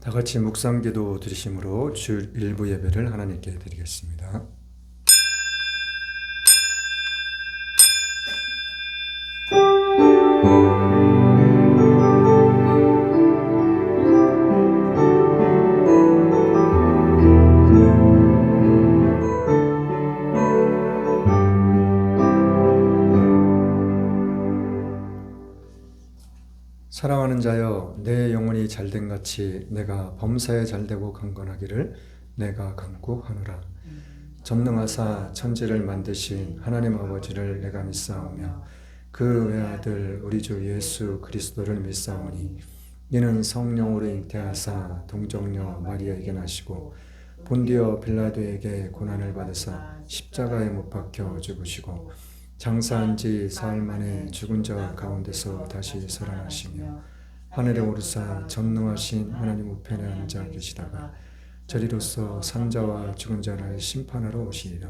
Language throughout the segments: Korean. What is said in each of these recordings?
다 같이 묵상기도 드리심으로 주 일부 예배를 하나님께 드리겠습니다. 사랑하는 자여, 내 영혼이 잘된 같이 내가 범사에 잘되고 강건하기를 내가 간구하노라. 전능하사 천지를 만드신 하나님 아버지를 내가 믿사오며 그 외아들 우리 주 예수 그리스도를 믿사오니 이는 성령으로 잉태하사 동정녀 마리아에게 나시고 본디오 빌라도에게 고난을 받으사 십자가에 못 박혀 죽으시고 장사한 지 사흘 만에 죽은 자 가운데서 다시 살아나시며 하늘에 오르사 전능하신 하나님 우편에 앉아 계시다가 저리로서 산자와 죽은 자를 심판하러 오시리라.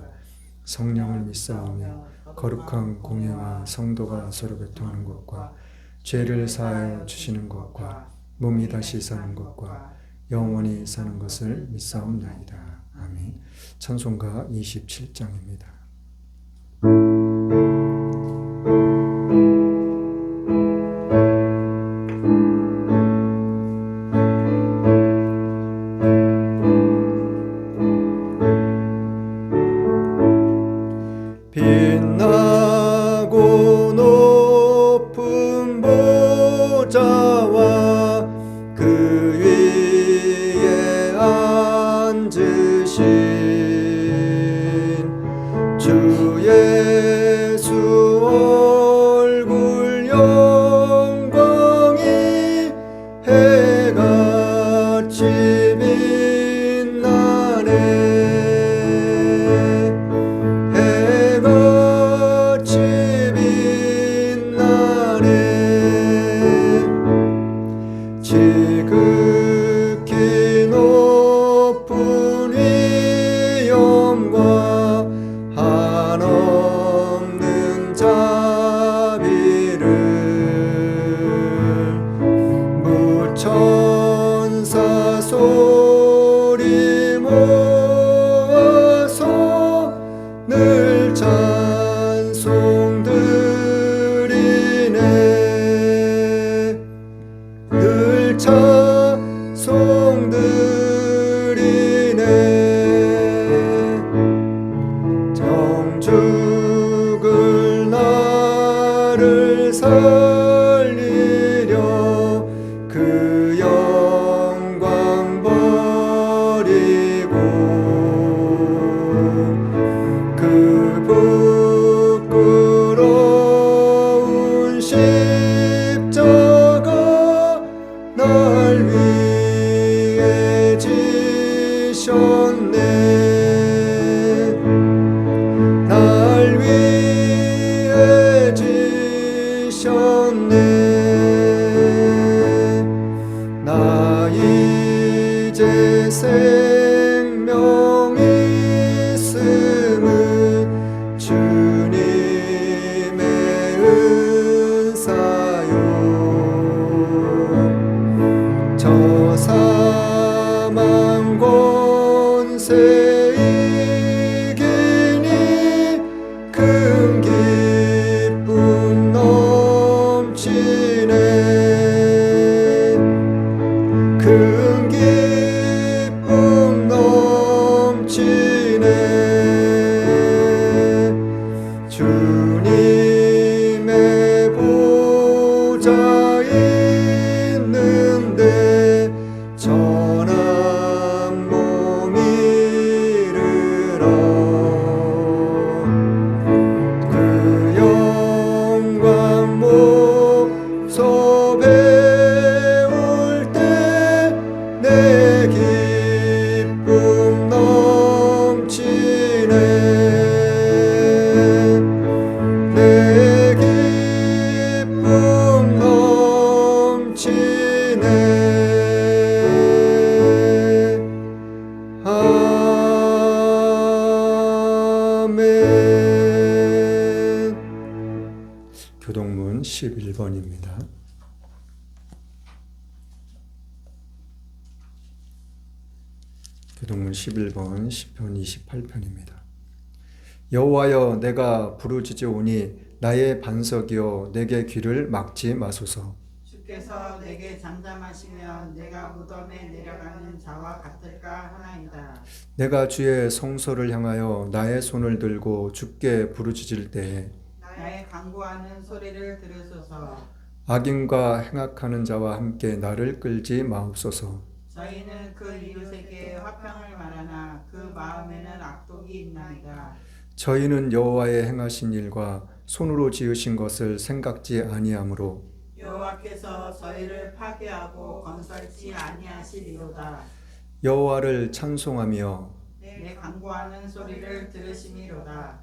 성령을 믿사오며 거룩한 공예와 성도가 서로 교통하는 것과 죄를 사하여 주시는 것과 몸이 다시 사는 것과 영원히 사는 것을 믿사옵나이다. 아멘. 찬송가 27장입니다. 빛나고 높은 보좌와 그 위에 앉으신 주 예수 얼굴 영광이 해같이 빛나네. 지극히 높은 위엄과 한없는 자비를 무천사 소리 모아서 늘 찬송드리네. 늘 찬송드리네. 정죽을 나를 살리려 그 영광 버리고 그 부끄러운 십자가 날 위해 지셨네. 날 위해 지셨네. 나 이제 생명 있음은 주님의 은사요. 저 사망 권세 이기니 큰 기쁨 넘치네. 큰 기쁨 넘치네. 주님의 보좌에 있는데 전한 몸 이르러 그 영광 목소 배울 때 내 기쁨 넘치네. 내 기쁨 넘치네. 아멘. 교동문 11번입니다. 교동문 11번 시편 28편입니다. 여호와여 내가 부르짖으오니 나의 반석이여 내게 귀를 막지 마소서. 주께서 내게 잠잠하시면 내가 무덤에 내려가는 자와 같을까 하나이다. 내가 주의 성소를 향하여 나의 손을 들고 주께 부르짖을 때에 나의 간구하는 소리를 들으소서. 악인과 행악하는 자와 함께 나를 끌지 마옵소서. 저희는 그 이웃에게 화평을 말하나 그 마음에는 악독이 있나이다. 저희는 여호와의 행하신 일과 손으로 지으신 것을 생각지 아니하므로 여호와께서 저희를 파괴하고 건설치 아니하시리로다. 여호와를 찬송하며 내 간구하는 소리를 들으심이로다.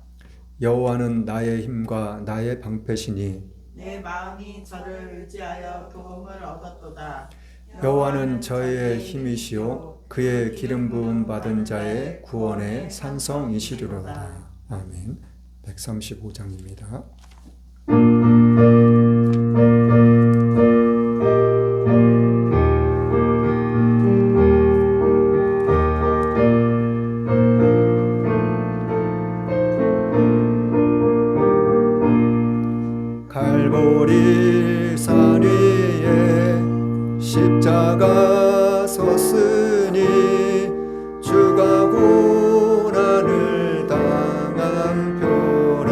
여호와는 나의 힘과 나의 방패시니 내 마음이 저를 의지하여 도움을 얻었도다. 여호와는 저의 힘이시요 그의 기름 부음 받은 자의 구원의 산성이시리로다. 아멘. 135장입니다. 갈보리 산 위에 십자가 섰으니 주가 고난을 당한 표라.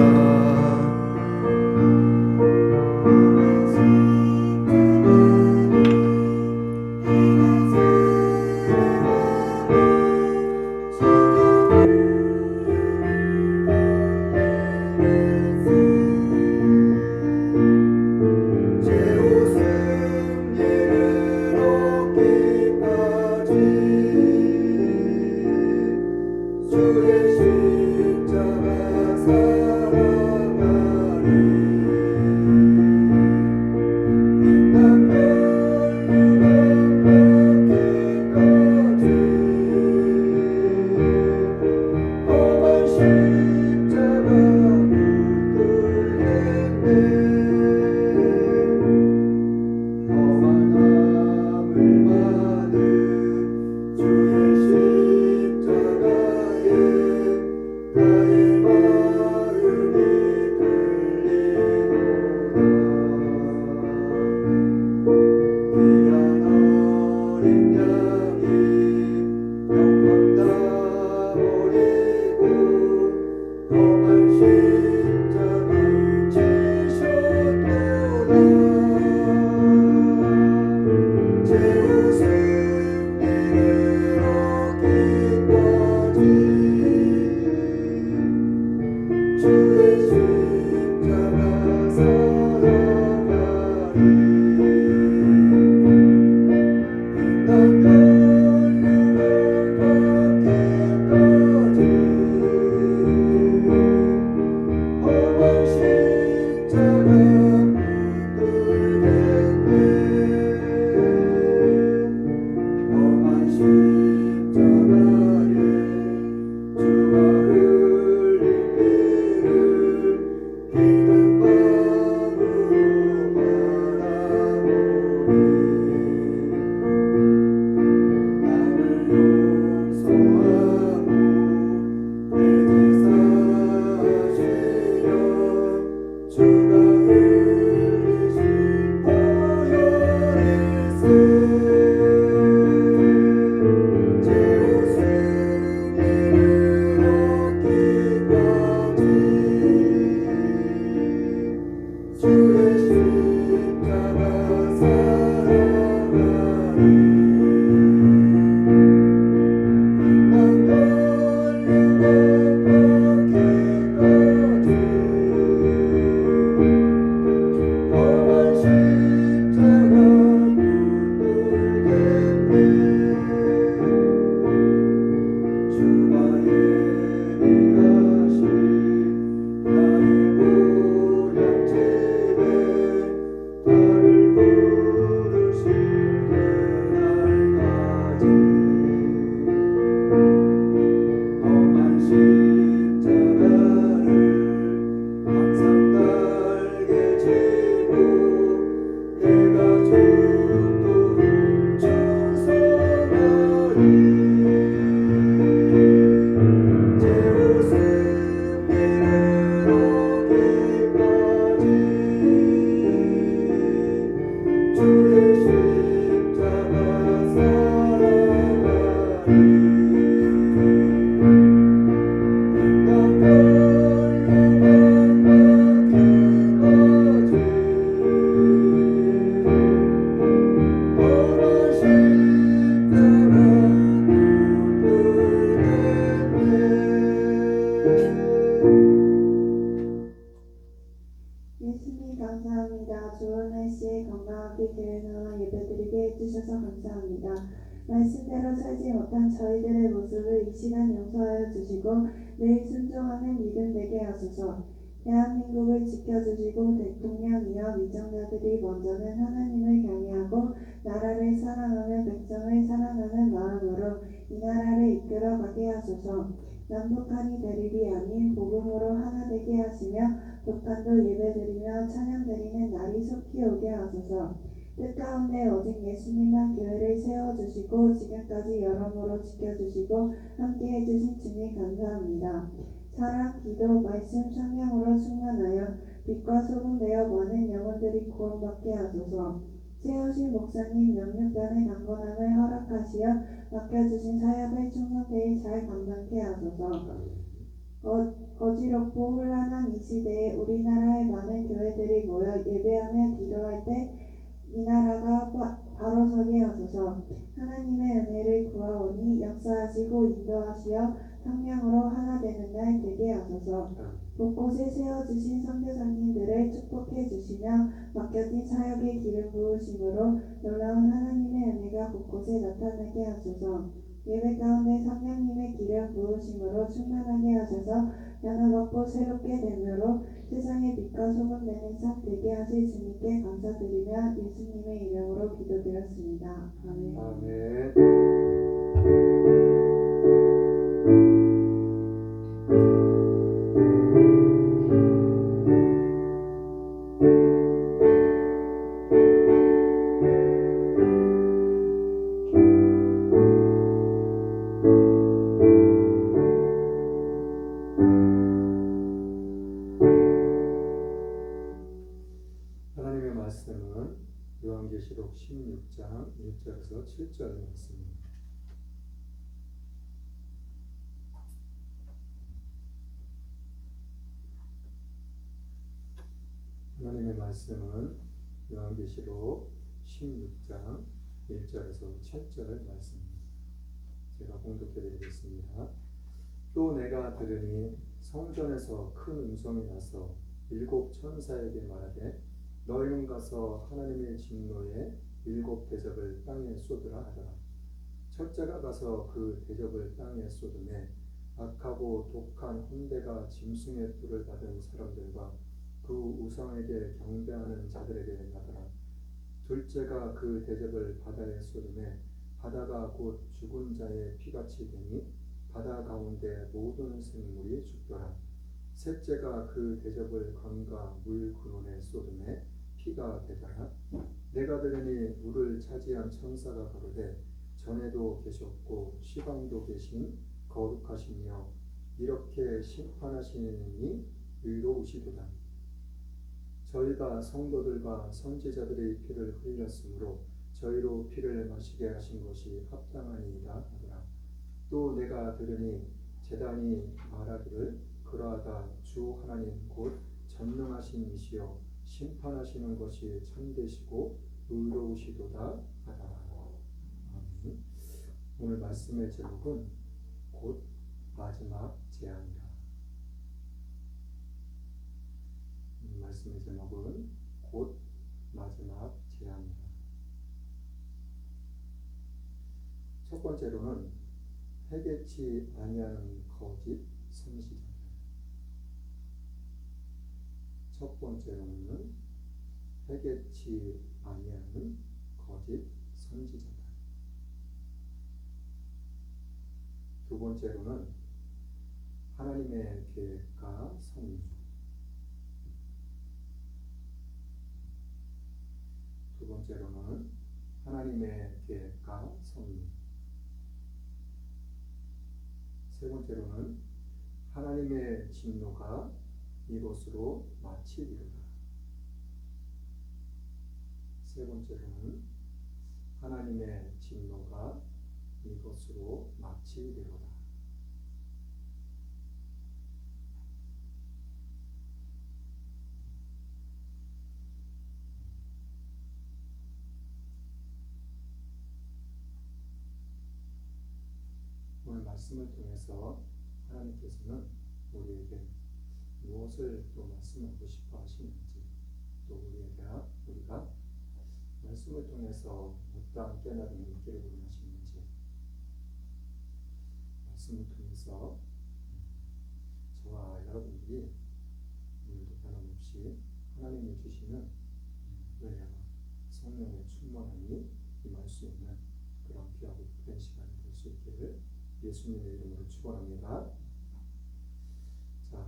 주의 십자가 사랑하리. 인간 멸류관 받기까지 험한 십자가 붙들겠네. 험한 함을 받은 주의 십자가에 나의 마음이 들리도다. 귀한 어린 양이 영광 다 버리고 험한 십자가 지셨도다. 죄의 승리를 얻기까지 주의 십자가 사랑하리. 인간 멸류관 받기까지 험한 십자가 붙들겠네. 주셔서 감사합니다. 말씀대로 살지 못한 저희들의 모습을 이 시간 용서하여 주시고 늘 순종하는 믿음 되게 하소서. 대한민국을 지켜주시고 대통령이여 위정자들이 먼저는 하나님을 경외하고 나라를 사랑하며 백성을 사랑하는 마음으로 이 나라를 이끌어 가게 하소서. 남북한이 대립이 아닌 복음으로 하나 되게 하시며 북한도 예배드리며 찬양드리는 날이 속히 오게 하소서. 뜻 가운데 오직 예수님만 교회를 세워주시고 지금까지 여러모로 지켜주시고 함께해 주신 주님 감사합니다. 사랑, 기도, 말씀, 성령으로 충만하여 빛과 소금 되어 많은 영혼들이 구원받게 하소서. 세우신 목사님 명령단의 강건함을 허락하시어 맡겨주신 사역을 충성되이 잘 감당케 하소서. 어지럽고 혼란한 이 시대에 우리나라의 많은 교회들이 모여 예배하며 기도할 때 이 나라가 바로 서게 하소서. 하나님의 은혜를 구하오니 역사하시고 인도하시어 성령으로 하나 되는 날 되게 하소서. 곳곳에 세워주신 선교사님들을 축복해 주시며 맡겨진 사역의 기름 부으심으로 놀라운 하나님의 은혜가 곳곳에 나타나게 하소서. 예배 가운데 성령님의 기름 부으심으로 충만하게 하셔서 변화받고 새롭게 됨으로 세상의 빛과 소금 되는 상 되게 하실 주님께 감사드리며 예수님의 이름으로 기도드렸습니다. 아멘. 아멘. 하나님의 말씀은 요한계시록 16장 1절에서 7절 말씀입니다. 하나님의 말씀은 요한계시록 16장 1절에서 7절 말씀입니다. 제가 봉독해 드리겠습니다. 또 내가 들으니 성전에서 큰 음성이 나서 일곱 천사에게 말하되 너희는 가서 하나님의 진노의 일곱 대접을 땅에 쏟으라 하더라. 첫째가 가서 그 대접을 땅에 쏟음에 악하고 독한 혼대가 짐승의 뿔을 받은 사람들과 그 우상에게 경배하는 자들에게 나더라. 둘째가 그 대접을 바다에 쏟음에 바다가 곧 죽은 자의 피같이 되니 바다 가운데 모든 생물이 죽더라. 셋째가 그 대접을 강과 물 근원에 쏟음에 피가 되더라. 내가 들으니 물을 차지한 천사가 가로되 전에도 계셨고 시방도 계신 거룩하시며 이렇게 심판하시니 의로우시도다. 저희가 성도들과 선지자들의 피를 흘렸으므로 저희로 피를 마시게 하신 것이 합당하니이다 하더라. 또 내가 들으니 제단이 말하기를 그러하다. 주 하나님 곧 전능하신 이시여 심판하시는 것이 참되시고 의로우시도다 하더라. 아멘. 오늘 말씀의 제목은 곧 마지막 재앙이라. 말씀의 제목은 곧 마지막 재앙이라. 첫 번째로는 회개치 아니하는 거짓 선지자들. 첫 번째로는 회개치 아니하는 거짓 선지자들. 두 번째로는 하나님의 계획과 섭리. 두 번째로는 하나님의 계획과 섭리. 세 번째로는 하나님의 진노가 이것으로 마치리로다. 세 번째로는 하나님의 진노가 이것으로 마치리로다. 오늘 말씀을 통해서 하나님께서는 우리에게 무엇을 또 말씀하고 싶어 하시는지, 또 우리가 말씀을 통해서 어떠한 깨달음을 있기를 원하시는지, 말씀을 통해서 저와 여러분들이 오늘도 변함없이 하나님이 주시는 은혜와 성령의 충만함이 임할 수 있는 그런 귀하고 복된 시간이 될 수 있기를 예수님의 이름으로 축원합니다. 자,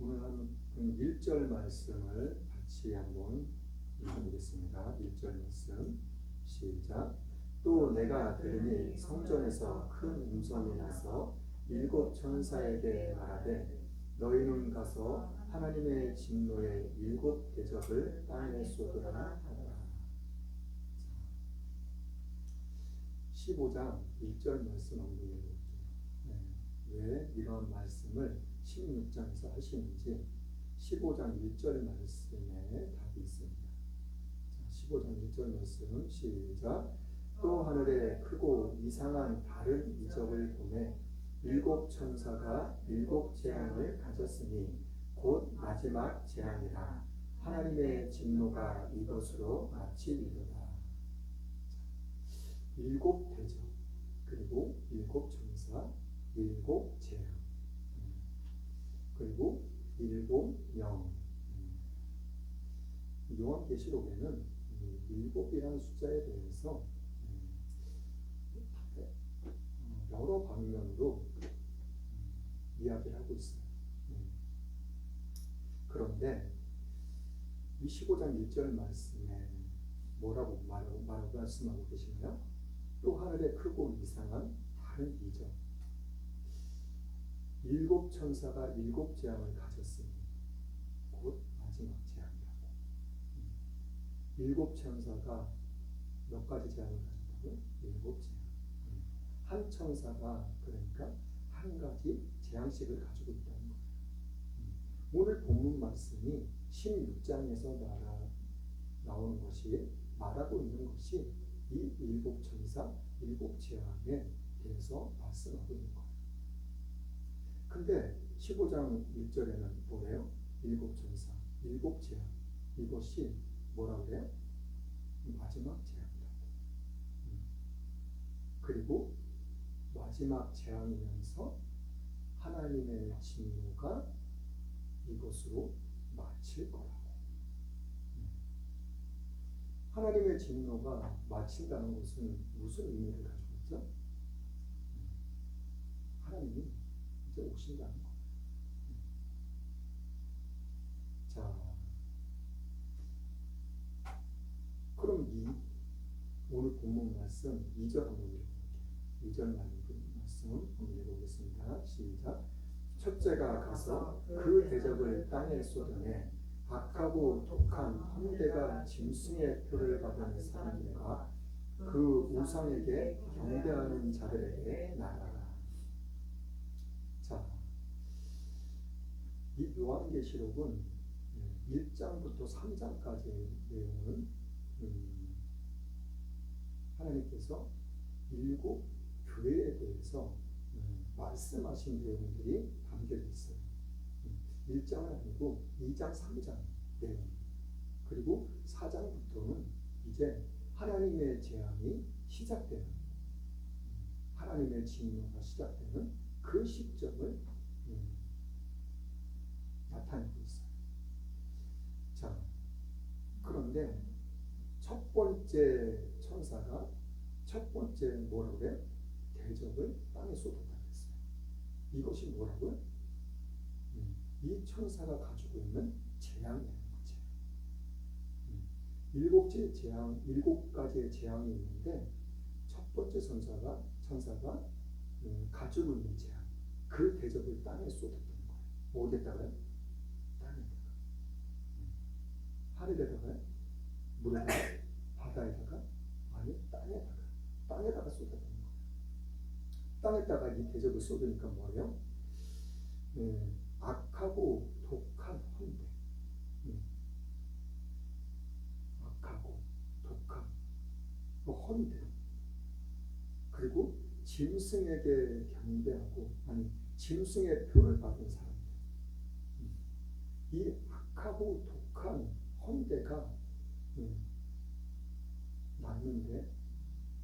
오늘 한 1절 말씀을 같이 한번 읽어보겠습니다. 1절 말씀 시작. 또 내가 들으니 성전에서 큰 음성이 나서 7 천사에게 말하되 너희는 가서 하나님의 진노의 7 대접을 땅에 쏟으라 하더라. 15장 1절 말씀 한번 읽어보죠. 왜 이런 말씀을 16장에서 하시는지 15장 1절 말씀에 답이 있습니다. 자, 15장 1절 말씀 시작. 또 하늘에 크고 이상한 다른 이적을 보매 7 천사가 7 재앙을 가졌으니 곧 마지막 재앙이라. 하나님의 진노가 이것으로 마치리로다. 7 대접, 그리고 7 천사, 7 재앙, 그리고 7 영. 요한계시록에는 7이라는 숫자에 대해서 여러 방면으로 이야기를 하고 있어요. 그런데 이 15장 1절 말씀에 뭐라고 말씀하고 계시나요? 또 하늘에 크고 이상한 다른 이적. 7 천사가 7 재앙을 가졌으니 곧 마지막 재앙이라고. 7 천사가 몇 가지 재앙을 가졌다고요? 7 재앙. 한 천사가 그러니까 한 가지 재앙식을 가지고 있다는 거예요. 오늘 본문 말씀이 16장에서 나오는 것이 말하고 있는 것이 이 7 천사, 7 재앙에 대해서 말씀하고 있는 거예요. 근데 15장 1절에는 뭐래요? 7 천사, 7 재앙. 이것이 뭐라고 그래요? 마지막 재앙이라고. 그리고 마지막 재앙이면서 하나님의 진노가 이것으로 마칠 거라고. 하나님의 진노가 마친다는 것은 무슨 의미를 가지고 있죠? 하나님이 이제 오신다는 거예요. 자, 그럼 오늘 본문 말씀 2절 한번 읽어볼게요. 2절 말씀 한번 읽어보겠습니다. 시작. 첫째가 가서 그 대접을 땅에 쏟으매 악하고 독한 헌대가 짐승의 표를 받은 사람들과 그 우상에게 경배하는 자들에게 나가라. 자, 이 요한계시록은 1장부터 3장까지의 내용은 하나님께서 7 교회에 대해서 말씀하신 내용들이 담겨져 있어요. 1장은 아니고 2장, 3장 내용. 그리고 4장부터는 이제 하나님의 재앙이 시작되는, 하나님의 진노가 시작되는 그 시점을 나타내고 있어요. 자, 그런데 첫 번째 천사가 첫 번째 뭐라고 그래요? 대접을 땅에 쏟았다 그랬어요. 이것이 뭐라고요? 이 천사가 가지고 있는 재앙이라는 거죠. 7 재앙, 7가지의 재앙이 있는데 첫 번째 천사가 가지고 있는 재앙, 그 대접을 땅에 쏟았다는 거예요. 어디에다가요? 땅에다가. 하늘에다가요? 물에다가? 바다에다가? 아니, 땅에다가 쏟았다는 거예요. 땅에다가 이 대접을 쏟으니까 뭐예요? 악하고 독한 헌대. 악하고 독한 헌대. 그리고 짐승에게 경배하고, 아니, 짐승의 표를 받은 사람들. 이 악하고 독한 헌대가 예, 났는데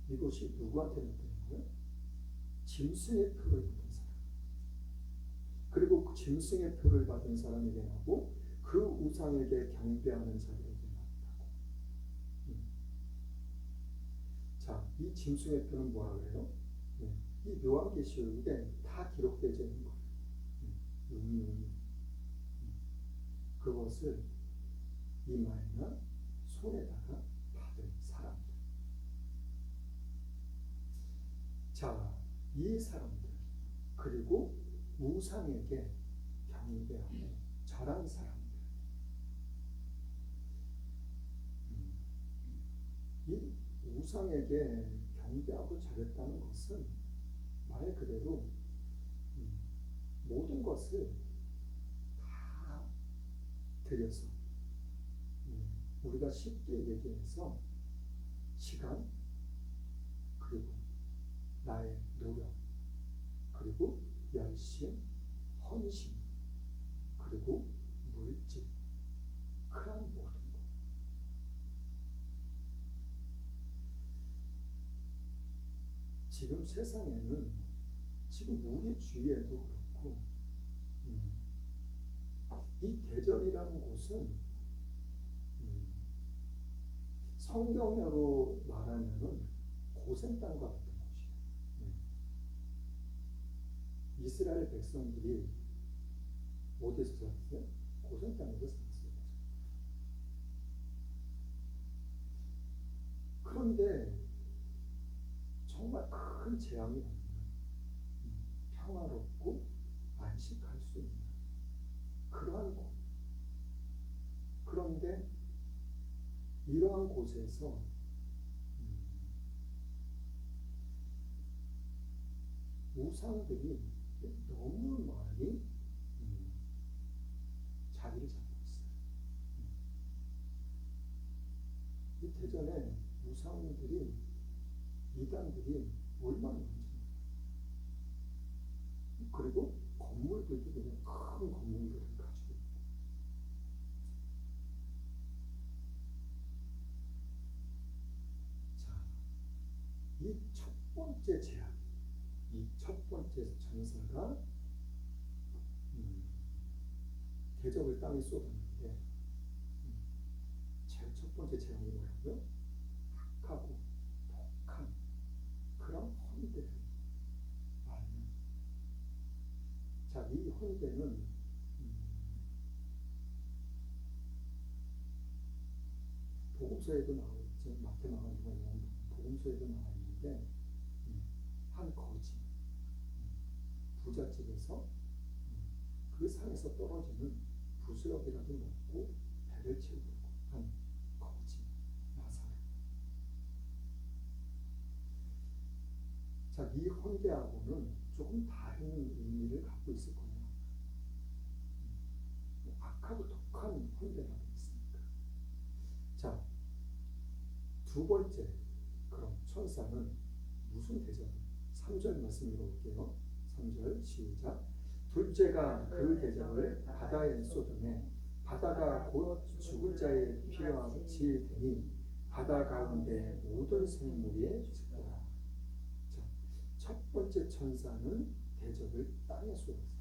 이것이 누구한테 났다는 거예요? 짐승의 표를 받은 사람. 그리고 그 짐승의 표를 받은 사람에게 나고 그 우상에게 경배하는 자들에게 났다고. 자, 이 짐승의 표는 뭐라 그래요? 이 요한계시록에 다 기록되어 있는 거예요. 용이 그것을 이마에나 손에다가 받은 사람들. 자, 이 사람들 그리고 우상에게 경배하고 절한 사람들. 이 우상에게 경배하고 절했다는 것은 말 그대로 모든 것을 다 드려서 우리가 쉽게 얘기해서 시간 그리고 나의 노력 그리고 열심, 헌신 그리고 물질 그런 모든 것. 지금 세상에는 지금 우리 주위에도 그렇고 이 대전이라는 곳은 성경으로 말하면은 고센 땅과 같은 곳이에요. 이스라엘 백성들이 어디서 살았어요? 고센 땅에서 살았어요. 그런데 정말 큰 재앙이 오면 평화롭고 안식할 수 있는 그러한 곳. 그런데 이러한 곳에서 우상들이 너무 많이 자리를 잡고 있어요. 이 대전에 우상들이 이단들이 얼마나 많잖아요. 그리고 건물들도 그냥 큰 건물들을 가지고 있고. 자, 이 첫 번째 재앙, 이 첫 번째 전사가 대적을 땅에 쏟았는데 제일 첫 번째 재앙이 뭐라고요? 악하고 독한 그런 헌대를 말하는. 자, 이 헌대는 복음서에도 나와 있죠. 마태, 마가, 누가, 요한 복음서에도 나와 있는데 한 거지 부잣집에서 그 산에서 떨어지는 부스럭이라도 먹고 배를 채우려고 한 거지 나사렛. 자, 이 헌대하고는 조금 다른 의미를 갖고 있을 거예요. 악하고 독한 헌대가 있습니다. 자, 두 번째 그럼 천사는 무슨 대접? 3절 말씀 읽어볼게요. 3절 시작. 둘째가 그 대접을 바다에 쏟으매 바다가 곧 죽은 자의 피와 같이 되니 바다 가운데 모든 생물이 죽더라. 자, 첫 번째 천사는 대접을 땅에 쏟았어요.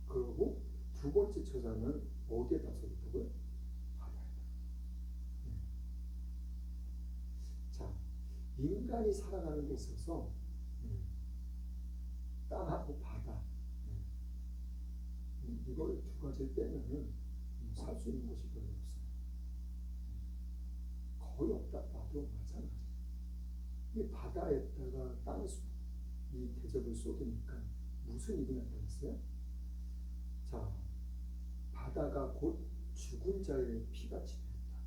그리고 두 번째 천사는 어디에다 쏟았다고요? 바다에다. 자, 인간이 살아가는 데 있어서 땅하고 바다 이걸 두 가지를 빼면은 살 수 있는 곳이 별로 없어요. 거의 없다 봐도 마찬가지. 이 바다에다가 땅에 이 대접을 쏟으니까 무슨 일이 나타났어요? 자, 바다가 곧 죽은 자의 피같이 되었다.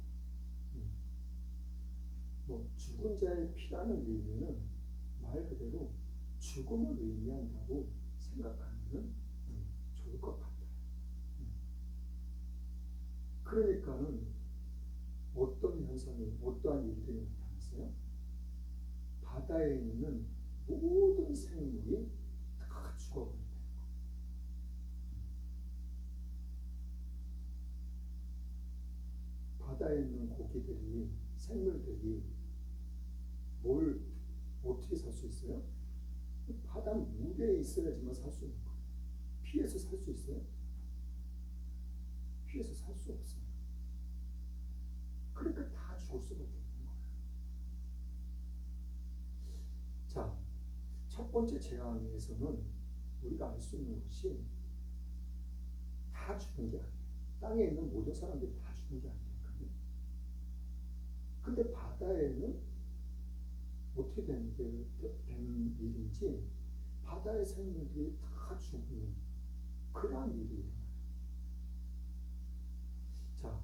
뭐 죽은 자의 피라는 의미는 말 그대로 죽음을 의미한다고 생각하면 좋을 것 같아요. 그러니까는 어떤 현상이, 어떠한 일들이 나타났어요? 바다에 있는 모든 생물이 다 죽어버린다는 거. 바다에 있는 고기들이, 생물들이 뭘 어떻게 살 수 있어요? 바다 물에 있어야지만 살 수 있는 거예요. 피해서 살 수 있어요? 피해서 살 수 없어요. 그러니까 다 죽을 수밖에 없는 거예요. 자, 첫 번째 재앙에서는 우리가 알 수 있는 것이 다 죽는 게 아니에요. 땅에 있는 모든 사람들이 다 죽는 게 아니니까요. 근데 바다에는 어떻게 된 일인지 바다의 생물들이 다 죽는 그러한 일이 일어나요. 자,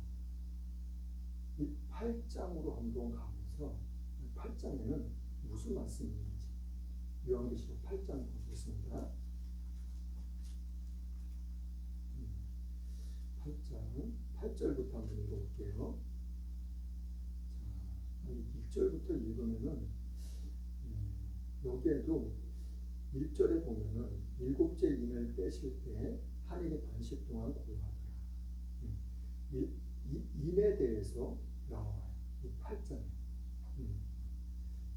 이 8장으로 한번 가면서 8장에는 무슨 말씀이 있는지 요한계시록 8장 보겠습니다. 8장 8절부터 한번 읽어볼게요. 자, 1절부터 읽으면은 여기에도 1절에 보면은 일곱째 인을 빼실 때 하늘이 반씩 동안 고요하더라. 이 인에 대해서 나와요. 이 8장에.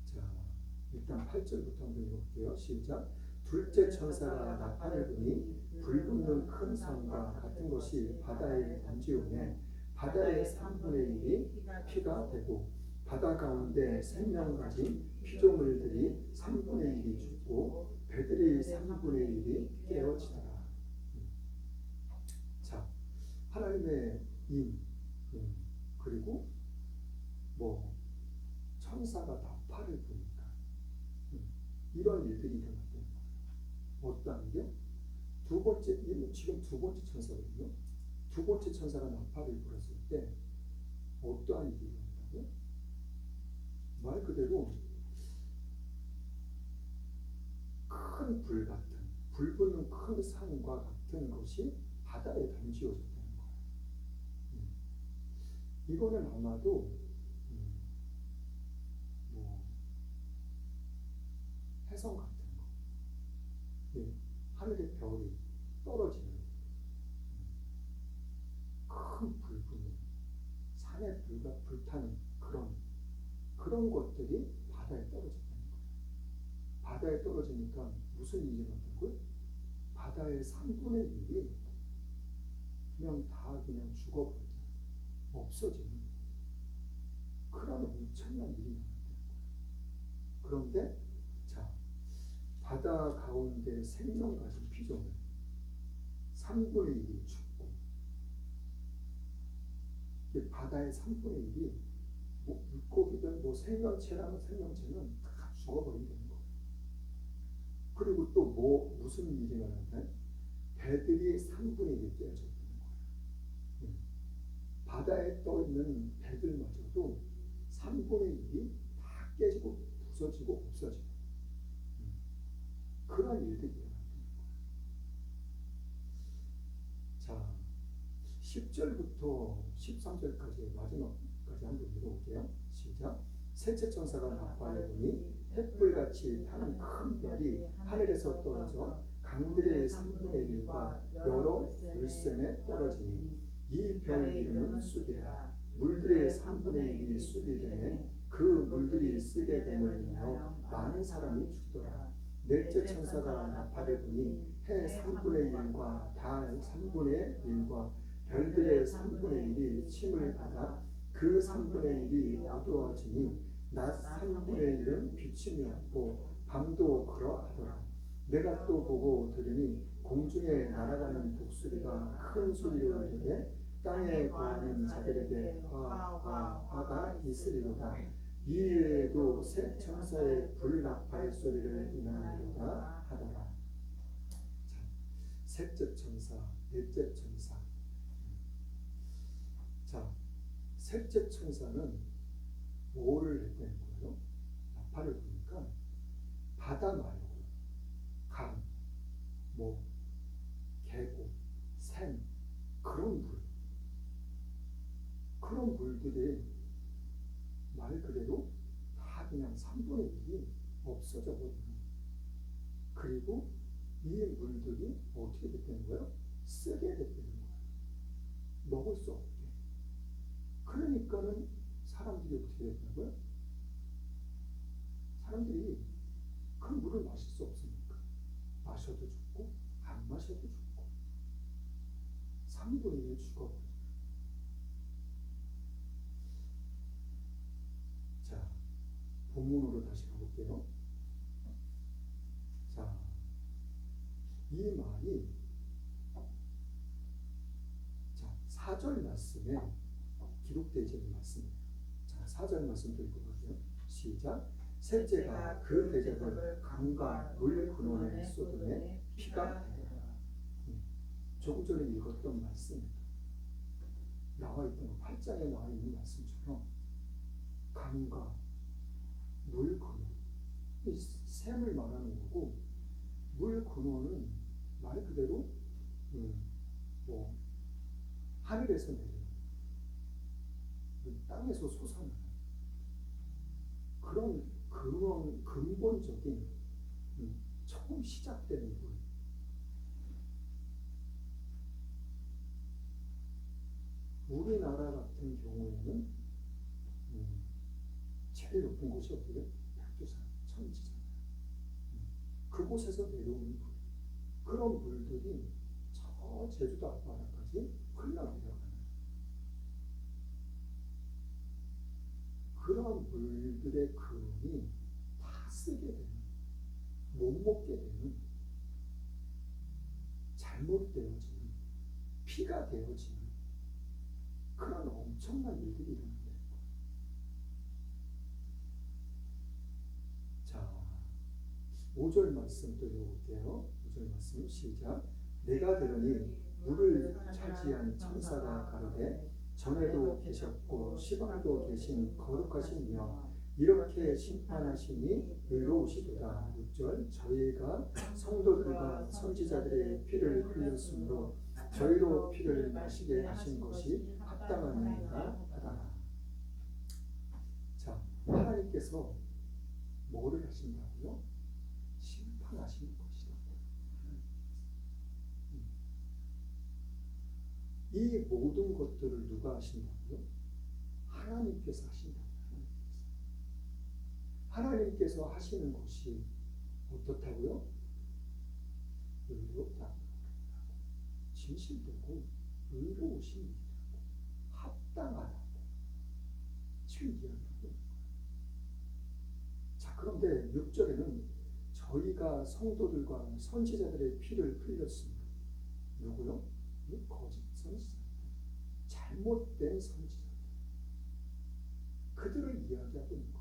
자, 일단 8절부터 한번 읽어볼게요. 시작. 둘째 천사가 나팔을 부니 불붙는 큰 산과 같은 것이 바다에 던지오매 바다의 3분의 1이 피가 되고 바다 가운데 생명 가진 피조물들이 3분의 1이 죽고 배들이 3분의 1이 깨어지더라. 자, 하나님의 인 그리고 뭐 천사가 나팔을 부니까 이런 일들이 일어났다는 거예요. 어떠한 게? 두 번째, 지금 두 번째 천사거든요. 두 번째 천사가 나팔을 불었을 때 어떠한 일이 일어났다고요? 말 그대로 큰 불 같은, 불 붙는 큰 산과 같은 것이 바다에 던지어졌다는 거예요. 이거는 아마도 뭐 해성 같은 거, 하늘의 별이 떨어지는 큰 불 붙는 산의 불과 불타는 그런 것들이 바다에 떨어졌다는 거예요. 바다에 떨어지니까 무슨 일이 일어났다고요? 바다의 3분의 1이 그냥 다 그냥 죽어버리는, 없어지는 그런 엄청난 일이 일어났다는 거예요. 그런데 자, 바다 가운데 생명 가진 피조물 3분의 1이 죽고 바다의 3분의 1이 뭐 물고기들 뭐 생명체라는 생명체는 다 죽어버린다는 거예요. 그리고 또 뭐 무슨 일이 일어났나요? 배들이 3분의 1이 깨어졌다는 거예요. 바다에 떠 있는 배들마저도 3분의 1이 다 깨지고 부서지고 없어지고 그런 일들이 일어났다는 거예요. 자, 10절부터 13절까지 마지막까지 한번 읽어볼게요. 시작. 셋째 천사가 나팔을 부니 횃불같이 타는 큰 별이 하늘에서 떨어져 강들의 3분의 1과 여러 물샘에 떨어지니 이 별 이름은 쑥이라. 물들의 3분의 1이 쑥이 되매 그 물들이 쓰게 됨을 인하여 많은 사람이 죽더라. 넷째 천사가 나팔을 부니 해 3분의 1과 달 3분의 1과 별들의 3분의 1이 침을 받아 그 3분의 1이 어두워지니 낮 3분의 1은 비침이 없고 밤도 그러하더라. 내가 또 보고 들으니 공중에 날아가는 독수리가 큰 소리로 이르되 땅에 거하는 자들에게 화가 있으리로다. 이외에도 새 천사의 불나팔 소리를 인하리로다 하더라. 자, 셋째 천사, 넷째 천사. 자, 셋째 천사는 뭐를 했다는 거예요? 나팔을 부니까 바다 말고 강, 뭐 계곡, 샘 그런 물들이 말 그대로 다 그냥 3분의 1이 없어져 버리는. 그리고 이 물들이 어떻게 됐다는 거예요? 쓰게 됐다는 거예요. 먹을 수 없게. 그러니까는 사람들이 어떻게 됐냐고요? 사람들이 그 물을 마실 수 없으니까 마셔도 죽고 안 마셔도 죽고 3분의 1 죽어버려요. 자, 본문으로 다시 가볼게요. 자, 이 말이 자, 4절 말씀에 기록되지 않은 말씀이에요. 자, 4절 말씀 또 읽어볼게요. 시작. 셋째가 그 대접을 강과 물 근원에 쏟음에 피가 되더라. 조금 전에 읽었던 말씀입니다. 나와 있던 8장에 나와 있는 말씀처럼 강과 물 근원, 이 샘을 말하는 거고, 물 근원은 말 그대로 뭐 하늘에서 내리는 땅에서 솟아나는 그런 근본적인 처음 시작되는 물. 우리나라 같은 경우에는 제일 높은 곳이 어디예요? 백두산, 천지잖아요. 그곳에서 내려오는 물. 그런 물들이 저 제주도 앞바다까지 흘러내려가는 그런 물들의 근원이 다 쓰게 되는, 못 먹게 되는, 잘못되어지는, 피가 되어지는 그런 엄청난 일들이 일어나는 거예요. 자, 5절 말씀 또 읽어볼게요. 5절 말씀 시작. 내가 들으니 물을 차지한 천사가 가로되 전에도 계셨고 시방도 계신 거룩하신 이여 이렇게 심판하시니 의로우시도다. 6절 저희가 성도들과 선지자들의 피를 흘렸으므로 저희로 피를 마시게 하신 것이 합당하니이다 하다. 자, 하나님께서 뭐를 하신다고요? 심판하시는 것이다. 이 모든 것들을 누가 하신다고요? 하나님께서 하신다고요. 하나님께서 하시는 것이 어떻다고요? 의롭다, 진실되고 의로우신 일이라고, 합당하다고 지금 이야기하고 있는 거예요. 자, 그런데 6절에는 저희가 성도들과 선지자들의 피를 흘렸습니다. 누구요? 거짓 선지자들, 잘못된 선지자들, 그들을 이야기하고 있는 거예요.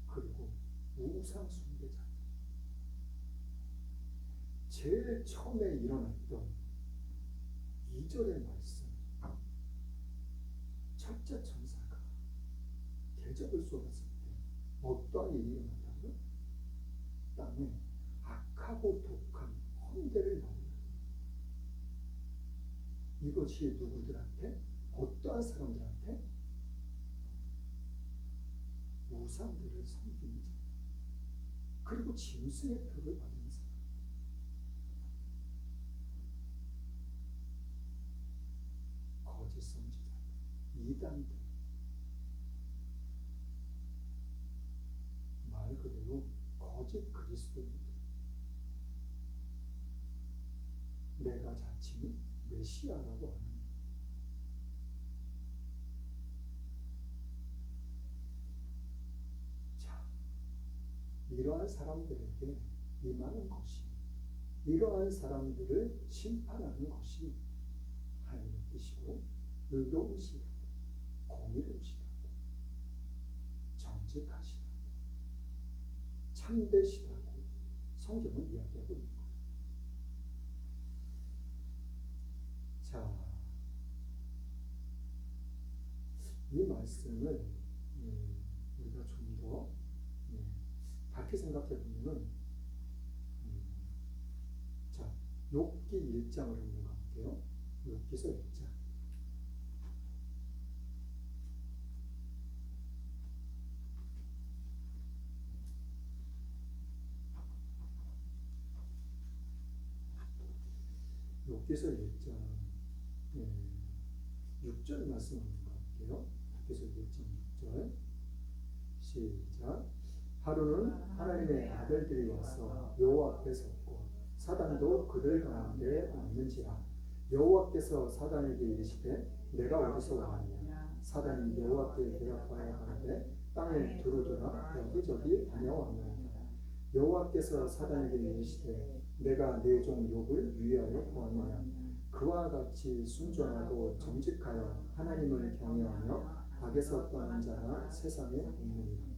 그리고 우상 숭배자들, 제일 처음에 일어났던 2절의 말씀, 첫째 천사가 대접을 쏟았을 때 어떠한 일이 일어났다고요? 땅에 악하고 독한 헌대를 나오는 이것이 누구들한테? 어떠한 사람들한테? 우상들을 섬기는 자, 그리고 짐승의 표를 받는 사람, 거짓 선지자, 이단들, 말 그대로 거짓 그리스도인들, 내가 자칭 메시아라고 하는 이러한 사람들에게 임하는 것이, 이러한 사람들을 심판하는 것이 하나님의 뜻이고, 의로우시다고, 공의로우시다고, 정직하시다고, 참되시다고 성경은 이야기하고 있는 거예요. 자, 이 말씀을 우리가 좀더 밝게 생각해 보면은, 자, 욥기 1장을 한번 가볼게요. 욥기서 1장. 욥기서 1장. 6절 말씀 한번 볼게요. 에베소서 1장 6절 시작. 하루는 하나님의 아들들이 와서 여호와 앞에 섰고 사단도 그들 가운데 왔는지라. 여호와께서 사단에게 이르시되 내가 어디서 왔느냐. 사단이 여호와께 대답하여 가는데 땅에 두루두라 여기저기 다녀왔느니라. 여호와께서 사단에게 이르시되 내가 내 종 욥을 위하여 보았느냐. 그와 같이 순종하고 정직하여 하나님을 경외하며 악에서 떠난 자가 세상에 없느니라.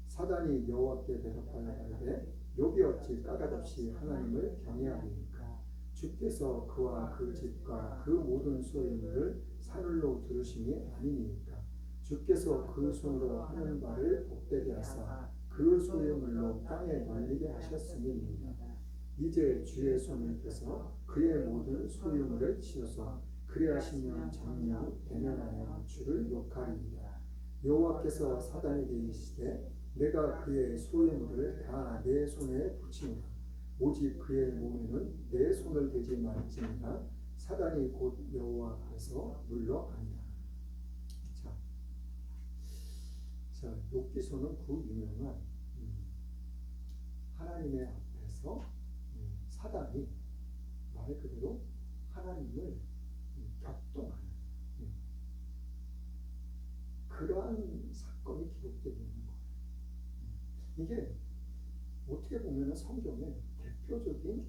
사단이 여호와께 대답하여 가로되 욥이 어찌 까닭없이 하나님을 경외하리이까. 주께서 그와 그 집과 그 모든 소유물을 사늘로 두르심이 아니니까. 주께서 그 손으로 하는 바를 복되게 하사 그 소유물로 땅에 말리게 하셨음이니이다. 이제 주의 손을 펴서 그의 모든 소유물을 치우소. 그리하시면 정녕 대면하여 주를 욕하리이다. 여호와께서 사단에게 이르시되 내가 그의 소유물을 다 내 손에 붙이노라. 오직 그의 몸에는 내 손을 대지 말지니라. 사단이 곧 여호와 앞에서 물러가니라. 자, 욥기서는 그 유명한 하나님의 앞에서 사단이 말 그대로 하나님을 격동하는 그러한 사건이 기록되어 있는 거예요. 이게 어떻게 보면 성경의 대표적인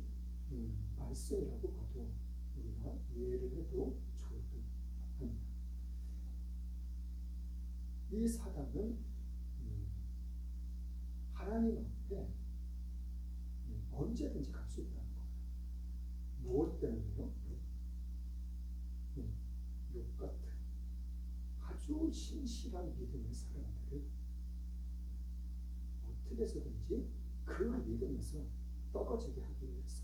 말씀이라고 봐도 우리가 이해를 해도 좋을 듯 합니다. 이 사단은 하나님 앞에 언제든지 갈 수 있다는 거예요. 무엇 때문에요? 욥 같은 아주 신실한 믿음의 사람들을 어떻게 해서든지 그 믿음에서 떨어지게 하기 위해서,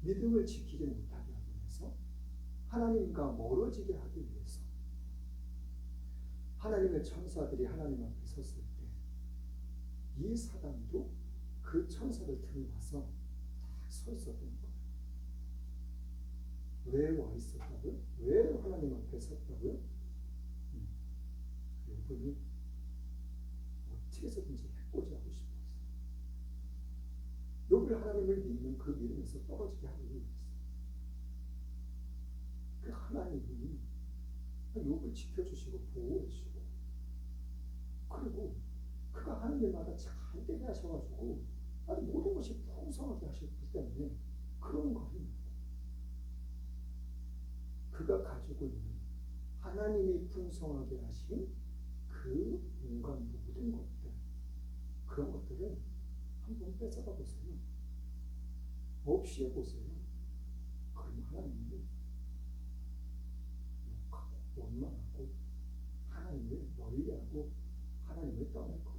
믿음을 지키지 못하게 하기 위해서, 하나님과 멀어지게 하기 위해서 하나님의 천사들이 하나님 앞에 섰을 때 이 사단도 그 천사를 들어와서 딱 서 있었던 거예요. 왜 와 있었다고요? 왜 하나님 앞에 섰다고요? 욥은 어떻게 해서든지 해코지 하고 싶었어요. 욥을 하나님을 믿는 그 믿음에서 떨어지게 하기 위해서. 그 하나님이 욥을 지켜주시고 보호해주시고, 그리고 그가 하는 일마다 잘 되게 하셔가지고 아주 모든 것이 풍성하게 하셨기 때문에 그러는 거 아닙니까? 그가 가지고 있는 하나님이 풍성하게 하신 그 온갖 모든 것들, 그런 것들을 한번 뺏어가 보세요. 없이 해보세요. 그럼 하나님을 욕하고 원망하고 하나님을 멀리하고 하나님을 떠날 거라고.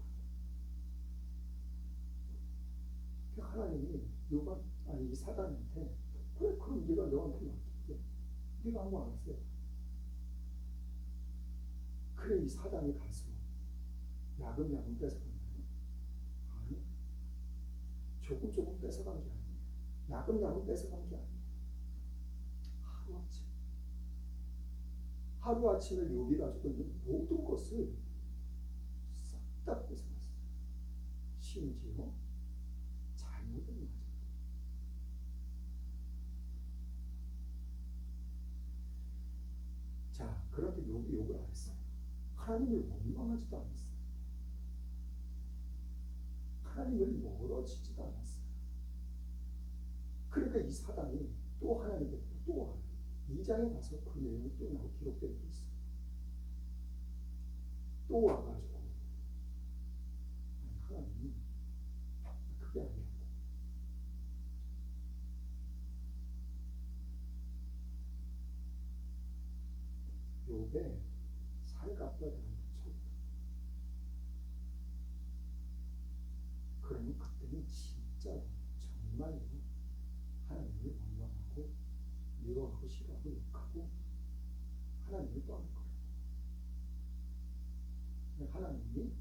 하나님이 이 사단한테 그래 그럼 네가 너한테 맡길게. 네가 한번 알았어요. 그래 이 사단이 가서 야금야금 뺏어갔나요? 아니, 조금 뺏어간 게 아니에요. 야금야금 뺏어간 게 아니에요. 하루아침에 욥이 가지고 있는 모든 것을 싹 다 뺏어갔어요. 심지어 잘못은 맞아요. 자, 그런데 욥이 욕을 안 했어요. 하나님을 원망하지도 않았어요. 하나님을 멀어지지도 않았어요. 그러니까 이 사단이 또 하나님께 또 와요. 2장에 가서 그 내용이 또 나오고 기록되어 있어요. 또 와가지고 하나님이 그게 아니라고. 욥에 살갑다를 한번 쳐보라. 그러면 그때는 진짜 정말로 하나님을 원망하고 미워하고 싫어하고 욕하고 하나님을 떠날 거예요. 하나님이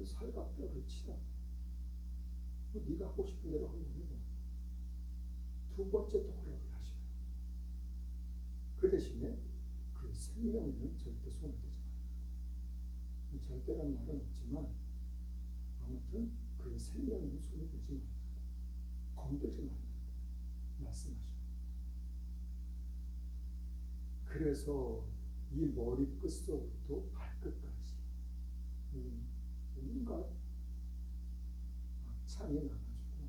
살갑다를 치라. 네가 하고 싶은 대로 한번 해봐. 두 번째 또 허락을 하셔요. 그 대신에 그 생명에는 절대 손을 대지 말라. 절대란 말은 없지만 아무튼 그 생명에는 손을 대지 말라. 건들지 말라. 말씀하셔요. 그래서 이 머리 끝서부터 발끝까지 온갖 악창이 나가지고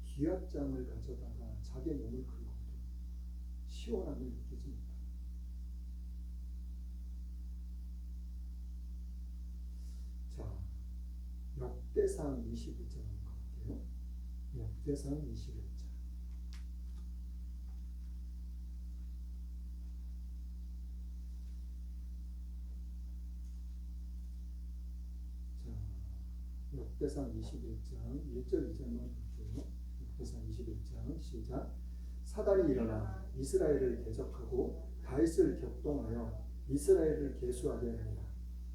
기압장을 가져다가 자기 몸을 긁어도 시원함을 느끼지 못합니다. 자, 역대상 21장 한번 가볼게요. 역대상 21장. 역대상 21장 1절 2절만 볼게요. 역대상 21장 시작. 사단이 일어나 이스라엘을 대적하고 다윗을 격동하여 이스라엘을 계수하게 하니라.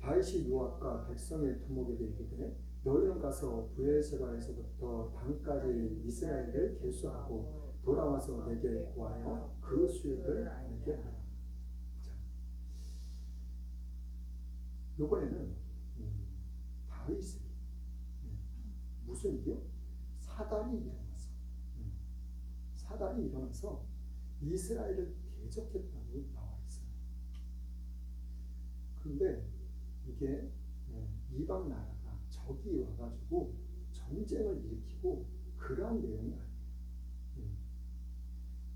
다윗이 요압과 백성의 두목에게 이르되 너희는 가서 브에세바에서부터 단까지 이스라엘을 계수하고 돌아와서 내게 구하여 그 수익을 내게 하라. 자, 이번에는 다윗이 무슨 일이요? 사단이 일어나서 사단이 일어나서 이스라엘을 대적했다고 나와 있어요. 그런데 이게 이방 나라가 적이 와가지고 전쟁을 일으키고 그러한 내용이 아니에요.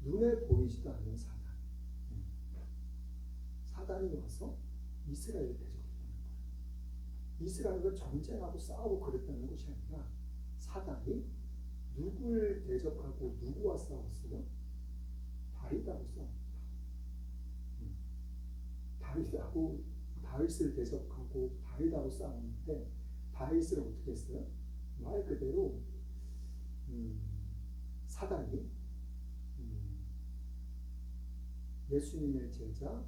눈에 보이지도 않는 사단. 사단이 와서 이스라엘을 대적했다는 거예요. 이스라엘과 전쟁하고 싸우고 그랬다는 것이 아니라 사단이 누굴 대적하고 누구와 싸웠어요? 다윗하고 싸웠다. 다윗하고 다윗을 대적하고 다윗하고 싸웠는데 다윗을 어떻게 했어요? 말 그대로 사단이 예수님의 제자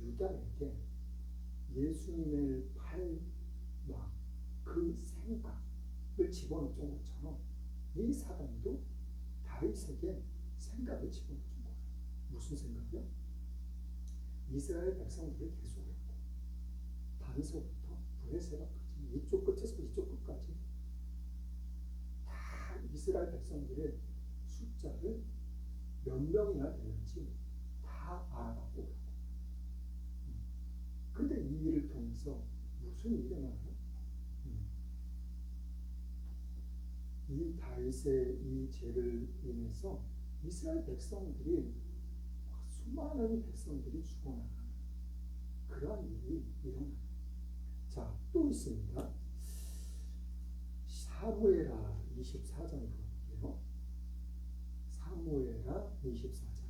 유다에게 예수님을 팔와 그 생각을 집어넣어준 것처럼 이 사단도 다윗에게 생각을 집어넣어준 거예요. 무슨 생각이요? 이스라엘 백성들을 계속했고 단서부터 브에세바까지 이쪽 끝에서 이쪽 끝까지 다 이스라엘 백성들의 숫자를 몇 명이나 되는지 다 알아보고 오라고. 근데 이 일을 통해서 무슨 일이 나요? 이 다윗의 이 죄를 인해서 이스라엘 백성들이 수많은 백성들이 죽어나가는 그러한 일이 일어나요. 자, 또 있습니다. 사무엘하 24장으로 갈게요. 사무엘하 24장.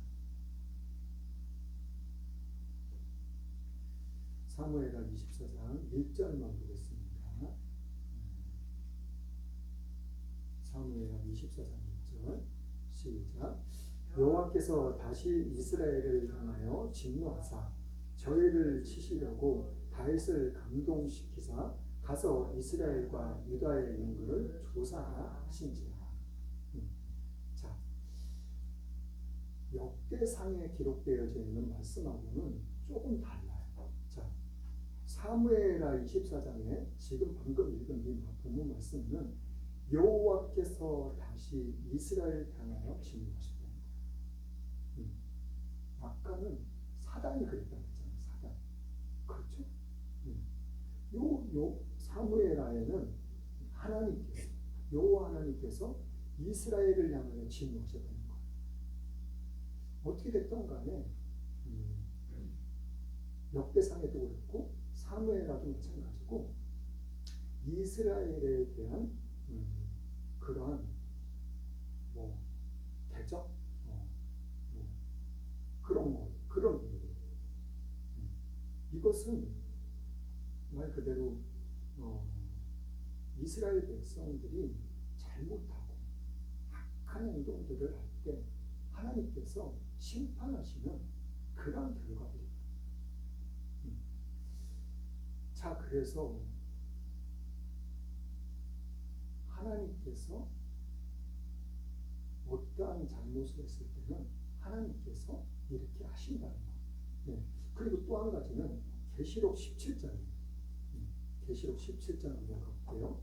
사무엘하 24장 1절만 보겠습니다. 사무엘하 24장 1절 시작. 여호와께서 다시 이스라엘을 향하여 진노하사 저희를 치시려고 다윗을 감동시키사 가서 이스라엘과 유다의 인구를 조사하라 하신지라. 자, 역대상에 기록되어져 있는 말씀하고는 조금 달라요. 자, 사무엘하 24장에 지금 방금 읽은 이 본문 말씀은 여호와께서 다시 이스라엘을 향하여 진노하셨다는 거예요. 아까는 사단이 그랬다고 했잖아요. 사단. 그렇죠? 요 사무엘하에는 하나님께서 여호와 하나님께서 이스라엘을 향하여 진노하셨다는 거예요. 어떻게 됐던 간에 역대상에도 그렇고 사무엘하도 마찬가지고 이스라엘에 대한 그러한 대적 그런 일이에요. 이것은 말 그대로 이스라엘 백성들이 잘못하고 악한 행동들을 할 때 하나님께서 심판하시는 그런 결과들이에요. 자, 그래서 하나님께서 어떠한 잘못을 했을 때는 하나님께서 이렇게 하신다는 거. 네. 그리고 또 한 가지는 계시록 17장. 계시록 17장 한번 가볼게요.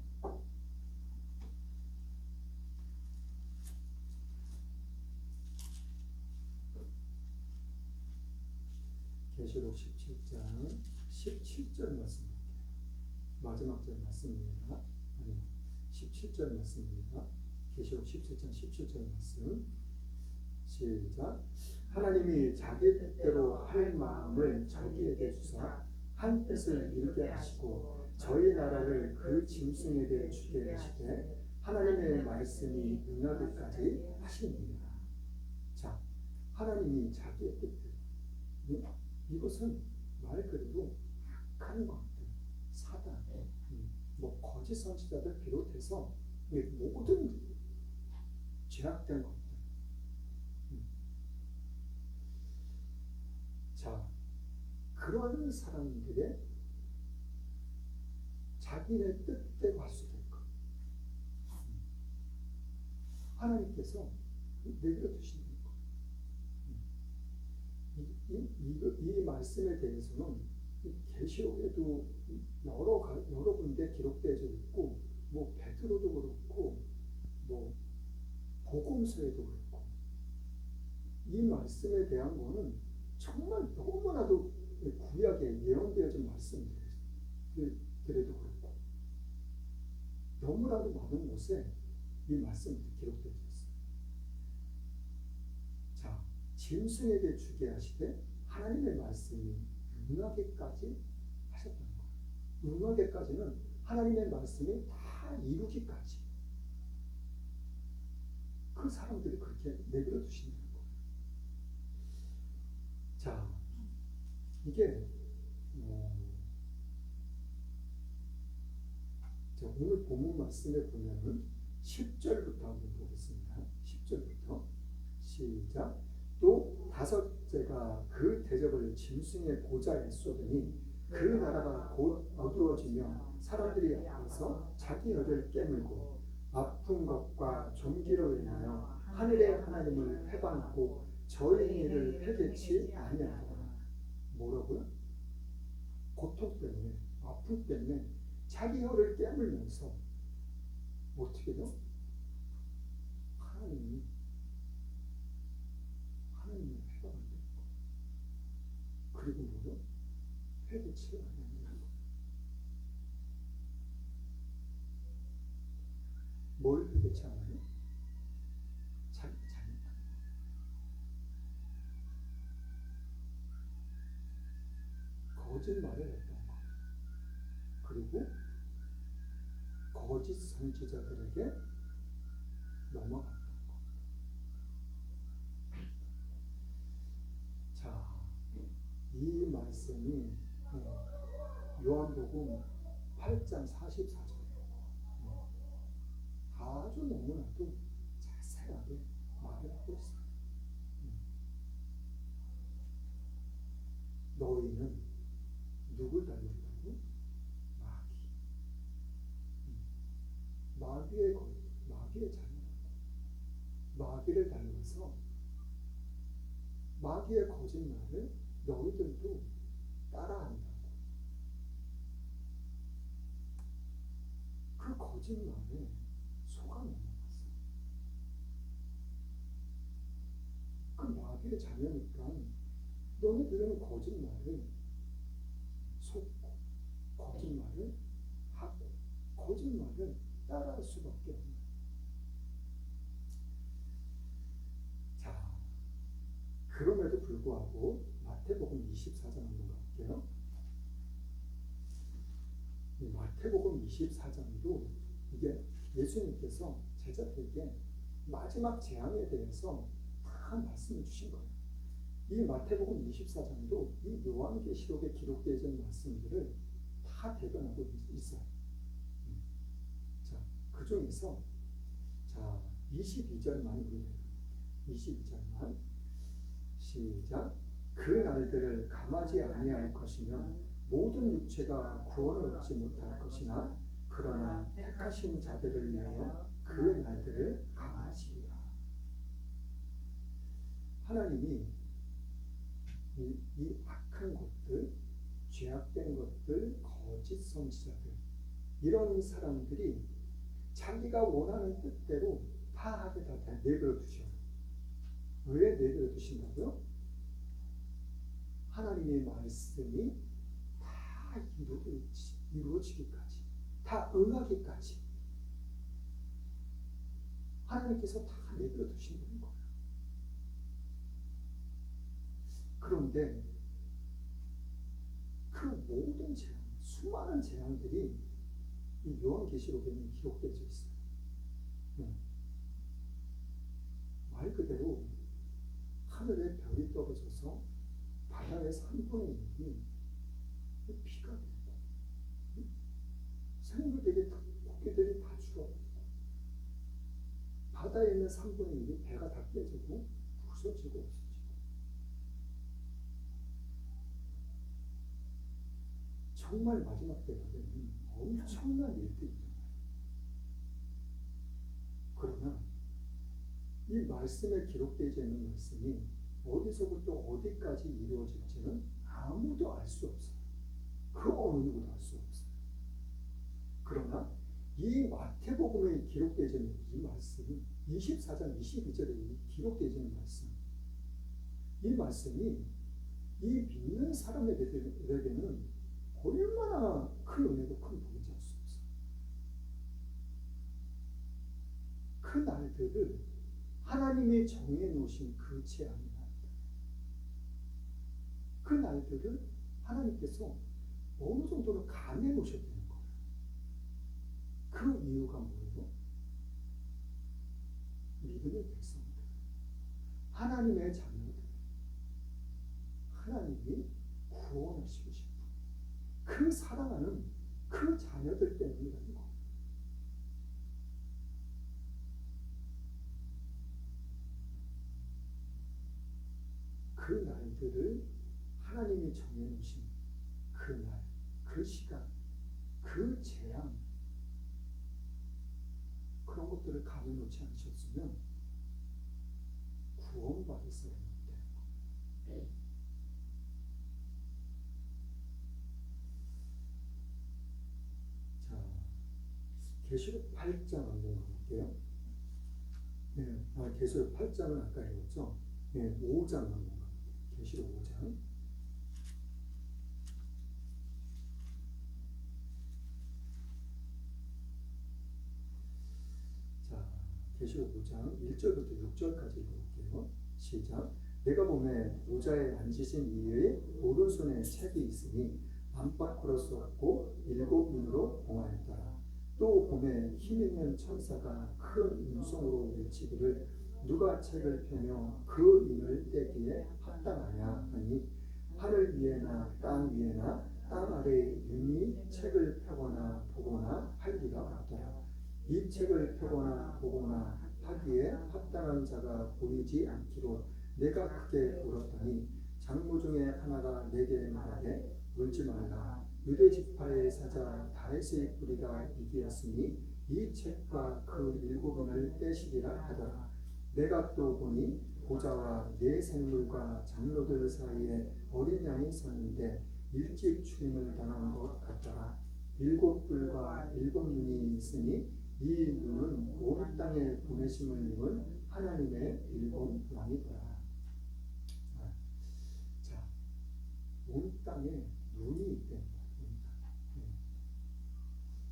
계시록 17장 17절 말씀. 마지막 절 말씀입니다. 아니, 17절 말씀입니다. 계시록 17장 17절 말씀. 시작. 하나님이 자기 뜻대로 할 마음을 저희에게 주사 한 뜻을 이루게 하시고 저희 나라를 그 짐승에게 주게 하시되 하나님의 말씀이 응하기까지 하시니라. 자, 하나님이 자기의 뜻대로. 이것은 말 그대로 악한 것들, 사단, 뭐 거짓 선지자들 비롯해서 모든 죄악된 것들. 자, 그런 사람들의 자기네 뜻대로 할 수 있는 것. 하나님께서 내버려 두시는 것. 이 말씀에 대해서는 계시록에도 여러 군데 기록되어 있고, 뭐 베드로도 그렇고, 뭐 복음서에도 그렇고, 이 말씀에 대한 거는 정말 너무나도 구약에 예언되어진 말씀들에도 그렇고, 너무나도 많은 곳에 이 말씀들이 기록되어 있어요. 자, 짐승에게 주게 하시되 하나님의 말씀이 응하기까지 하셨다는 거예요. 응하기까지는 하나님의 말씀이 다 이루기까지 그 사람들이 그렇게 내버려 두신다는 거예요. 자, 이게 오늘 본문 말씀에 보면은 10절부터 한번 보겠습니다. 10절부터 시작. 또 다섯째가 그 대접을 짐승의 보좌에 쏟으니 그 나라가 곧 어두워지며 사람들이 앞에서 자기 혀를 깨물고 아픈 것과 종기로 인하여 하늘의 하나님을 회방하고 저희 일을 회개치 아니하더라. 뭐라고요? 고통 때문에, 아픔 때문에 자기 혀를 깨물면서 어떻게 해요? 하나님을 회방한다. 그리고 뭐요? 회개치 아니하는 거. 뭘 회개치 않아요? 자기 잘못. 거짓말을 했던 것. 그리고 거짓 선지자들에게 넘어갔던 것. 자, 이 말씀이 요한복음 8장 44절이에요. 아주 너무나도 자세하게 말을 하고 있어요. 너희는 누굴 닮았다고? 마귀의 자녀라고. 마귀를 닮아서 마귀의 거짓말을 너희들도 따라한다고. 그 거짓말에 속아 넘어갔어. 그 마귀의 자녀니까 너희들은 거짓말을 속고 거짓말을 하고 거짓말을 따라할 수밖에 없는. 자, 그럼에도 불구하고 마태복음 24장 한번 가볼게요. 이 마태복음 24장도 이게 예수님께서 제자들에게 마지막 재앙에 대해서 다 말씀을 주신 거예요. 이 마태복음 24장도 이 요한계시록에 기록되어 있는 말씀들을 다 대변하고 있어요. 자, 그 중에서 22절만 우리 22절만 시작. 그 날들을 감하지 아니할 것이며 모든 육체가 구원을 얻지 못할 것이나 그러나 택하신 자들을 위하여 그 날들을 감하시리라. 하나님이 이 악한 것들, 죄악된 것들, 거짓 선지자들, 이런 사람들이 자기가 원하는 뜻대로 다 하게 다 내버려 두셔요. 왜 내버려 두신다고요? 하나님의 말씀이 다 이루어지기까지, 다 응하기까지 하나님께서 다 내버려 두신다는 거예요. 그런데 그 모든 재앙, 수많은 재앙들이 이 요한계시록에는 기록되어 있어요. 말 그대로 하늘에 별이 떨어져서 바다의 3분의 1이 비가 되고, 생물들이, 고기들이 다 죽어버리고, 바다에 있는 3분의 1이 배가 다 깨지고 부서지고 없어지고, 정말 마지막 때가 되면 엄청난 일들이 일어나요. 그러나 이 말씀에 기록되지 않는 말씀이 어디서부터 어디까지 이루어질지는 아무도 알 수 없어요. 그 어느 누구도 알 수 없어요. 그러나 이 마태복음에 기록되지 않는 이 말씀이 24장 22절에 기록되지 않는 말씀, 이 말씀이 이 믿는 사람에게는 얼마나 큰 은혜고 큰 복인지 알 수 없어요. 그 날들을 하나님이 정해 놓으신 그 재앙이 날들, 그 날들을 하나님께서 어느 정도로 감해 놓으셨다는 거예요. 그 이유가 뭐예요? 믿음의 백성들, 하나님의 자녀들, 하나님이 구원하시고 싶은 그 사랑하는 그 자녀들 때문이라는 거예요. 그 날들을 하나님이 정해놓으신 그 날, 그 시간, 그 재앙, 그런 것들을 감해놓지 않으셨으면 구원받을 사람이 없다는 거예요. 자, 계시록 8장 한번 가볼게요. 네, 계시록 8장은 아까 읽었죠? 네, 5장 한번 가볼게요. 계시록 5장. 자, 계시록 5장 1절부터 6절까지 읽어볼게요. 시작. 내가 보매 보좌에 앉으신 이의 오른손에 책이 있으니 안팎으로 썼고 7눈으로 봉하였더라. 또 보매 힘있는 천사가 큰 음성으로 외치기를 누가 책을 펴며 그 인을 떼기에 합당하냐 하니 하늘 위에나 땅 위에나 땅 아래에 윤이 책을 펴거나 보거나 할 리가 없더라. 이 책을 펴거나 보거나 하기에 합당한 자가 보이지 않기로 내가 크게 울었더니 장로 중에 하나가 내게 말하되 울지 말라. 유대 지파의 사자 다윗의 뿌리가 이기었으니 이 책과 그 7인을 떼시리라 하더라. 내가 또 보니 보좌와 네 생물과 장로들 사이에 어린 양이 섰는데 일찍 죽임을 당한 것 같더라. 7뿔과 7눈이 있으니 이 눈은 온 땅에 보내심을 입은 하나님의 7왕이더라. 자, 온 땅에 눈이 있다는 거예요.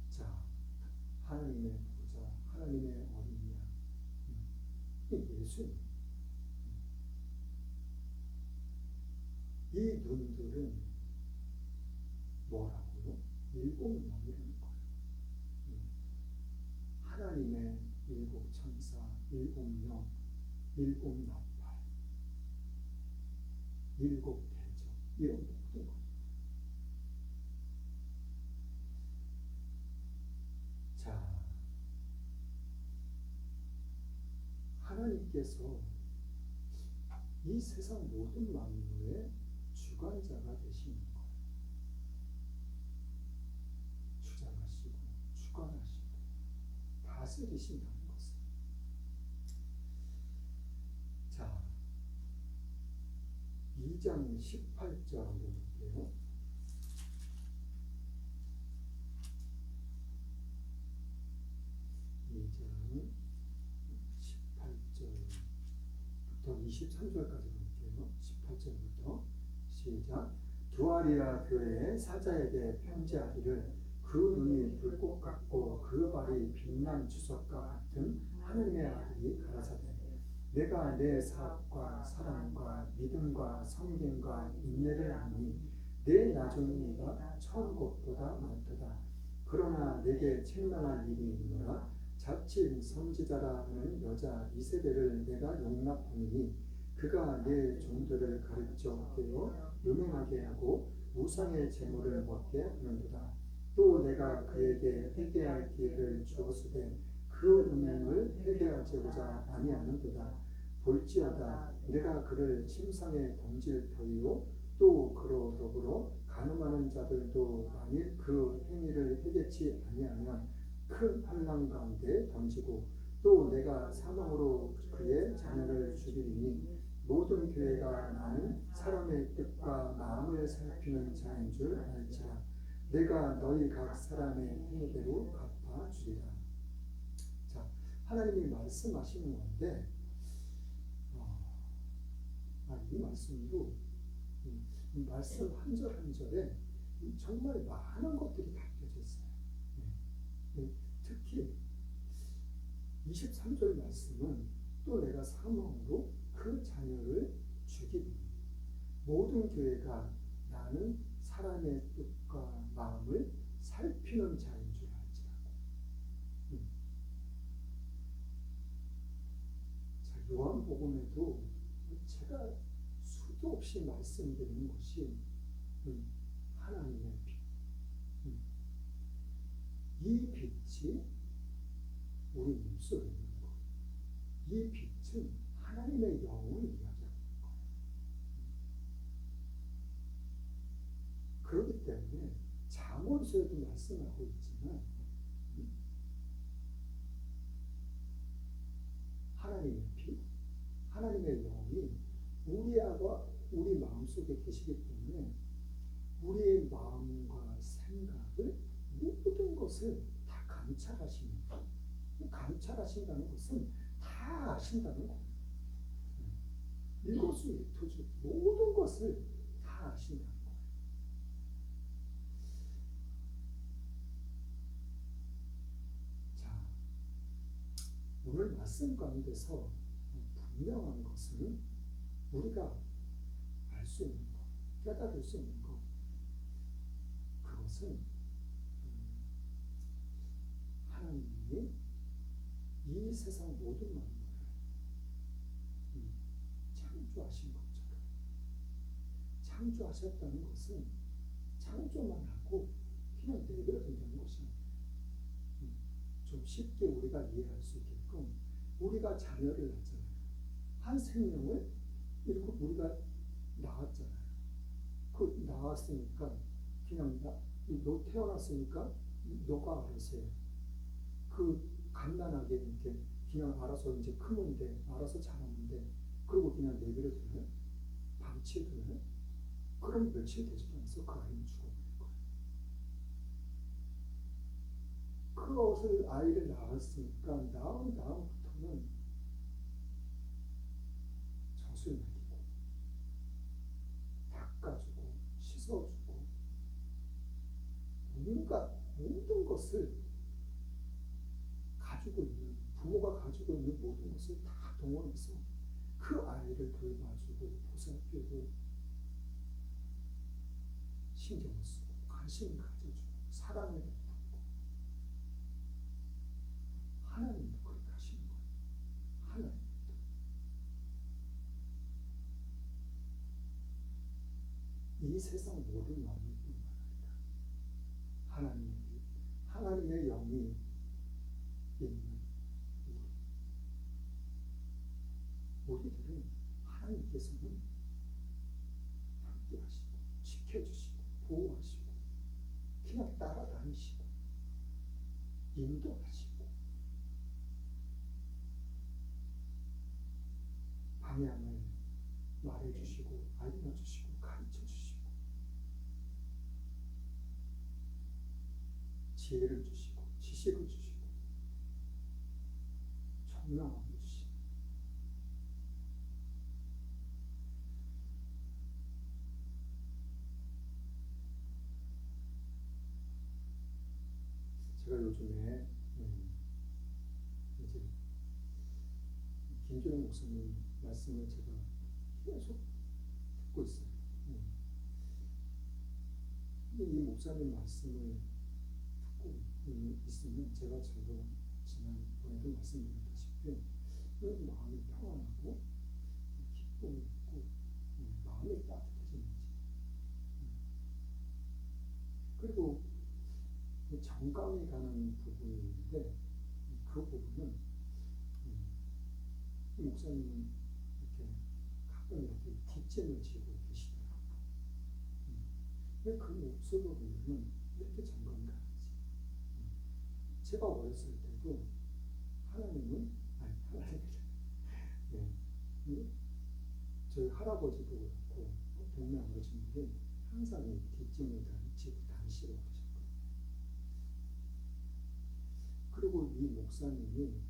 자, 하나님의 보좌, 하나님의 어린 양, 예수님. 이 눈들은 뭐라고요? 7명이라는 거예요. 하나님의 7천사, 7명, 7나팔, 7대적, 이런 모든 것. 자, 하나님께서 이 세상 모든 만물의 주관자가 되시는 거예요. 주장하시고 주관하시고 다스리신다는 것을. 자, 2장 18절 한번 볼게요. 2장 18절부터 23절까지 볼게요. 18절부터 시작. 두아리아 교회의 사자에게 편지하기를 그 눈이 불꽃 같고 그 발이 빛난 주석과 같은 하느님의 아들이 가라사대 내가 내 사업과 사랑과 믿음과 섬김과 인내를 아니 내 나중인 이가 처음 것보다 많도다. 그러나 내게 책망할 일이 있노라. 자칫 선지자라 하는 여자 이세벨을 내가 용납하느니 그가 내 종들을 가르쳐 깨어 음행하게 하고 우상의 제물을 먹게 하는도다. 또 내가 그에게 회개할 기회를 주었으되 그 음행을 회개하고자 아니하는도다. 볼지어다 내가 그를 침상에 던질 터이요 또 그로 더불어 간음하는 자들도 만일 그 행위를 회개치 아니하면 큰 환난 가운데 던지고 또 내가 사망으로 그의 자녀를 죽이리니 모든 교회가 나는 사람의 뜻과 마음을 살피는 자인 줄 알지라. 내가 너희 각 사람의 행위대로 갚아주리라. 자, 하나님이 말씀하시는 건데 이 말씀도 이 말씀 한 절 한 절에 정말 많은 것들이 담겨져 있어요. 특히 23절 말씀은 또 내가 사망으로 그 자녀를 죽이니 모든 교회가 나는 사람의 뜻과 마음을 살피는 자인 줄 알지라고. 자, 요한복음에도 제가 수도 없이 말씀드리는 것이 하나님의 빛. 이 빛이 우리 몸속에 있는 것. 이 빛은 하나님의 영을 이야기하는 거예요. 그렇기 때문에 잠언서에도 말씀하고 있지만 하나님의 빛, 하나님의 영이 우리 마음속에 계시기 때문에 우리의 마음과 생각을 모든 것을 다 감찰하시는 거예요. 감찰하신다는 것은 다 아신다는 거예요. 일거수일투족 모든 것을 다 아신다는 거예요. 자, 오늘 말씀 가운데서 분명한 것은 우리가 알 수 있는 것, 깨달을 수 있는 것, 그것은 하나님이 이 세상 모든 만물을 창조하신 것처럼 창조하셨다는 것은 창조만 하고 그냥 내버려둔다는 것이 아니에요. 좀 쉽게 우리가 이해할 수 있게끔 우리가 자녀를 낳잖아요. 한 생명을 이렇게 우리가 낳았잖아요. 그 낳았으니까 그냥 너 태어났으니까 너가 알아서 해. 그 갓난하게 이렇게 그냥 알아서 이제 크면 돼. 알아서 자라면 돼. 그리고 그냥 내버려두면 방치해두면 그럼 며칠 되지도 않아서 그 아이는 죽어버릴 거예요. 그것을 아이를 낳았으니까 낳은 다음부터는 정수를 먹이고 닦아주고 씻어주고 온갖 모든 것을 가지고 있는 부모가 가지고 있는 모든 것을 다 동원해서 그 아이를 돌봐주고 보살피고 신경을 쓰고 관심을 가져주고 사랑을 베풀고 하나님도 그렇게 하시는 거예요. 하나님도 이 세상 모든 만물뿐만 아니라 하나님의 영이 있는 우리들은 하나님께서는 함께 하시고 지켜주시고 보호하시고 그냥 따라다니시고 인도하시고 방향을 말해주시고 알려주시고 지혜를 주시고 지식을 주시고 총명함을 주시고 제가 요즘에 이제 김준호 목사님 말씀을 제가 계속 듣고 있어요. 근데 이 목사님 말씀을 듣고 있으면 제가 지난번에도 말씀드렸다시피 마음이 평안하고 기쁨이 있고 마음이 따뜻해지는지 그리고 정감이 가는 부분이 있는데 그 부분은 이 목사님은 이렇게 가끔 이렇게 뒷짐을 지고 계시더라고요. 왜 그 모습을 보면은 이렇게 정감이 가는지. 제가 어렸을 때도 하나님 저희 할아버지도 그렇고 동네 어르신들이 항상 이 뒷짐을 지고 다니시라고 하셨거든요. 그리고 이 목사님이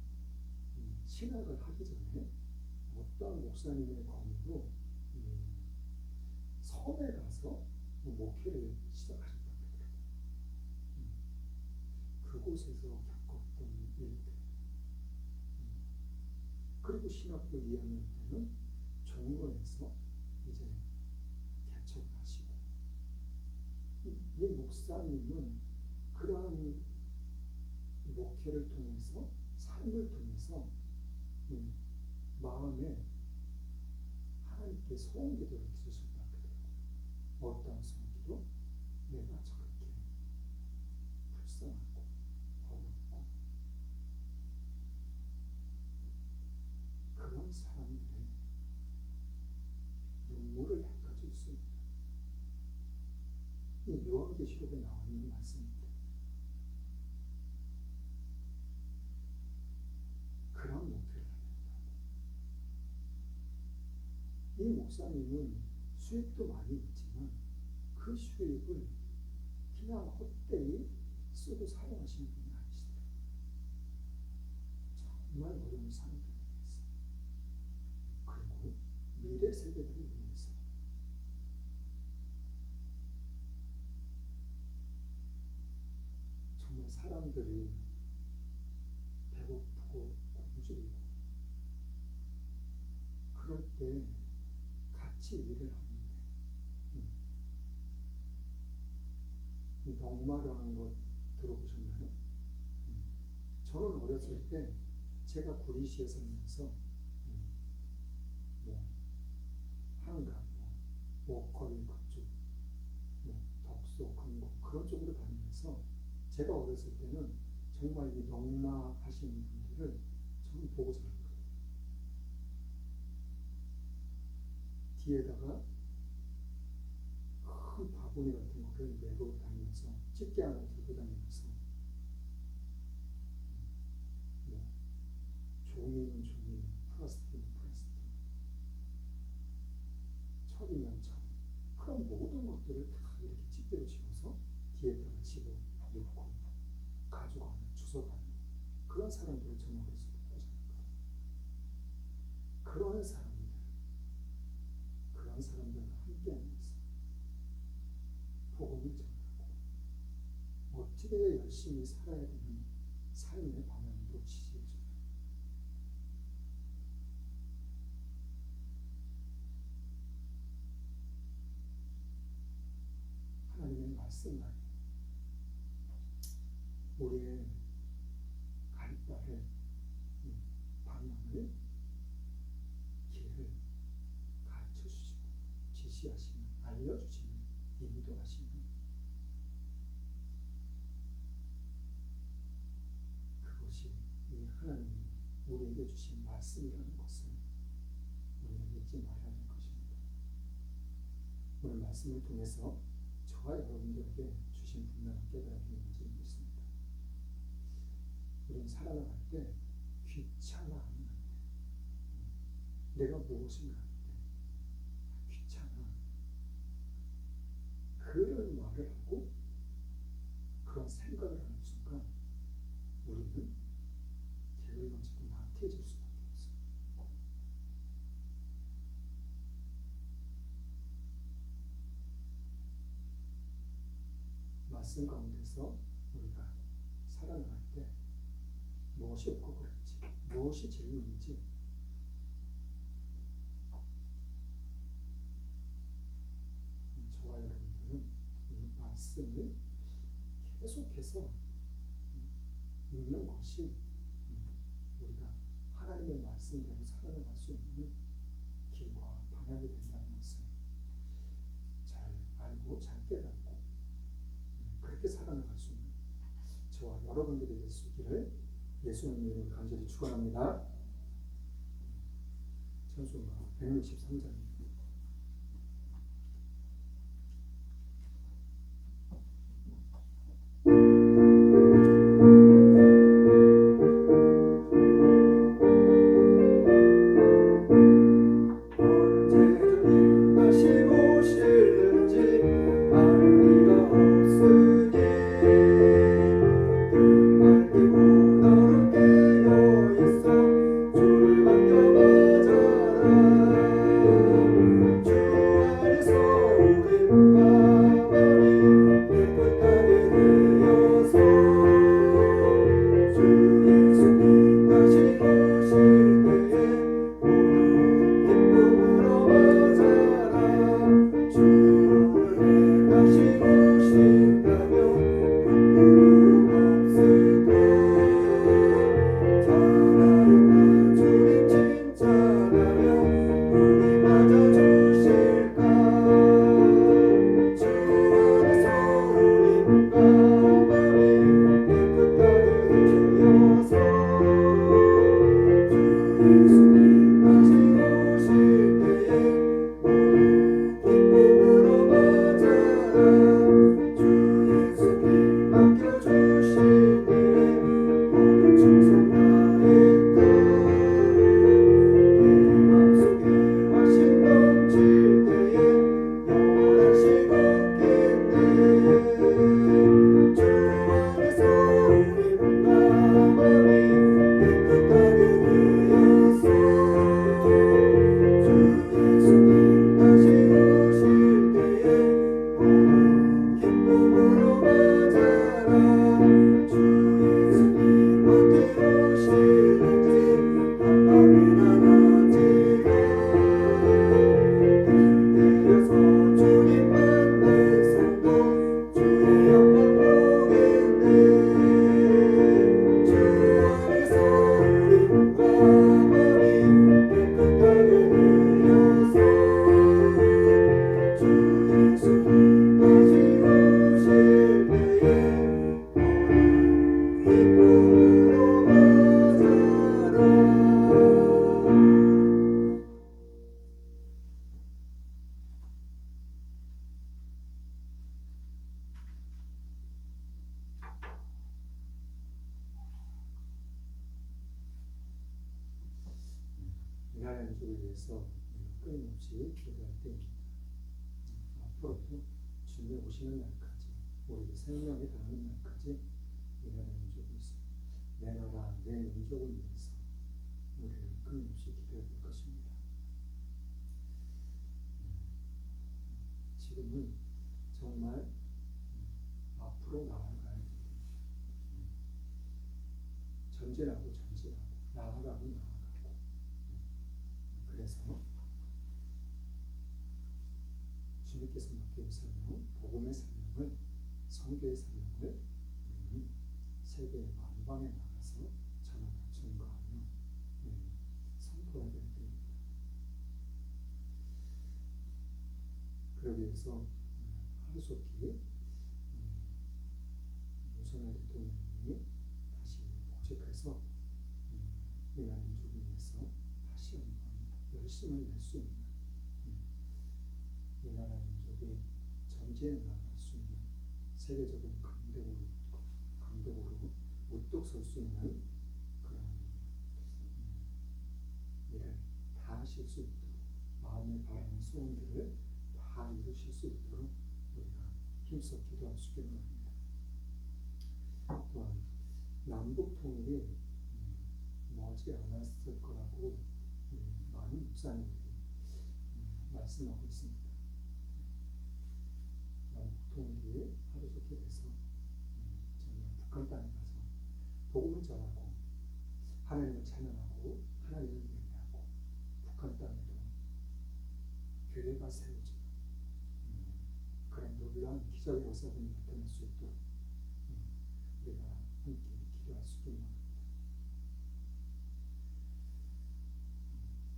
신학을 하기 전에 어떤 목사님의 권유로 섬에 가서 목회를 시작하셨다고 하더라고요. 그곳에서 겪었던 일들. 그리고 신학교 2학년 때는 종로에서 이제 개척을 하시고 이 목사님은 그러한 목회를 통해서 삶을 통해서 마음에 하나님께 소원기도를 드리셨다고 하더라고요. 어떤 소원기도? 내가 저렇게 불쌍하고 어렵고 그런 사람들의 눈물을 닦아줄 수 있는 이 요한계시록에 나와 있는 말씀입니다. 그런 목표를 하겠다고. 이 목사님은 수입도 많이 있지만 그 수입을 그냥 헛되이 쓰고 사용하시는 분이 아니시더라고요. 정말 어려운 사람들을 위해서 그리고 미래 세대들을 위해서 정말 사람들이 배고프고 굶주리고 그럴 때 같이 일을 하는데 이 넉마라는 것 들어보셨나요? 저는 어렸을 때 제가 구리시에 살면서 뭐 한강, 워커리 그쪽, 덕소, 금곡 그런 쪽으로 다니면서 제가 어렸을 때는 정말 이 넉마 하시는 분들을 저는 보고 자랐거든요. 뒤에다가 큰 바구니 같은 거를 메고 다니면서 집게 하나 들고 다니면서 종이는 종이, 플라스틱은 플라스틱, 철이면 철, 그런 모든 것들을 다 이렇게 집게로 집어서 뒤에다가 집어 넣고 가져가는, 주워가는 그런 사람들을 저는 어렸을 때 보고 자랐거든요. 그런 사람들과 함께하면서 복음을 전하고 어떻게 열심히 살아야 되는 삶의 방향도 지시해줘요. 하나님의 말씀 말이에요. 우리의 갈 바의 방향을, 길을 가르쳐주시고 지시하시는, 알려주시는, 인도하시는 그것이 이 하나님이 우리에게 주신 말씀이라는 것을 우리는 잊지 말아야 할 것입니다. 오늘 말씀을 통해서 저와 여러분들에게 주신 분명한 깨달음이 있는지 믿습니다. 우리는 살아나갈 때 귀찮아하면 안 돼. 내가 무엇인가 할 때 귀찮아. 그런 말을 하고 그런 생각을 하는 수 말씀 가운데서 우리가 살아나갈 때 무엇이 없고 그런지, 무엇이 질문인지 저와 여러분들은 이 말씀을 계속해서 읽는 것이 우리가 하나님의 말씀대로 살아나갈 수 있는 길과 방향이 된다는 것을 잘 알고 잘 깨닫고 그렇게 살아나갈 수 있는 저와 여러분들이 될 수 있기를 예수님 이름으로 간절히 축원합니다. 찬송가 163장입니다. 나라 민족을 위해서 끊임없이 기도할 때입니다. 앞으로도 주님이 오시는 날까지 우리 생명이 닿는 날까지 이 나라 민족을 위해서 내 나라 내 민족을 위해서 우리를 끊임없이 기도해야 될 것입니다. 지금은 정말 앞으로 나아가야 됩니다. 전진하고 나아가고 그래서 주님께서 맡긴 사명, 복음의 사명을, 선교의 사명을 우리는 세계 만방에 나가서 전하고 증거하며 선포해야 될 때입니다. 그러기 위해서 하루속히 윤석열 대통령이 다시 복직해서 이 나라 민족을 위해서 다시 한번 열심을 낼 수 있는 이 나라 민족이 전진해 나갈 수 있는 세계적인 강대국으로 우뚝 설 수 있는 그런 일을 다 하실 수 있도록 마음의 바라는 소원들을 다 이루실 수 있도록 우리가 힘써 기도할 수 있기를 바랍니다. 또한 남북 통일이 머지 않았을 거라고 많은 목사님들이 말씀하고 있습니다. 남북 통일이 하루속히 돼서 복음을 전하고 하나님을 찬양하고 하나님을 예배하고 북한 땅에도 교회가 세워지고 그런 놀라운 기적의 역사들이 나타날 수 있도록 우리가 함께 기도할 수 있기를 원합니다.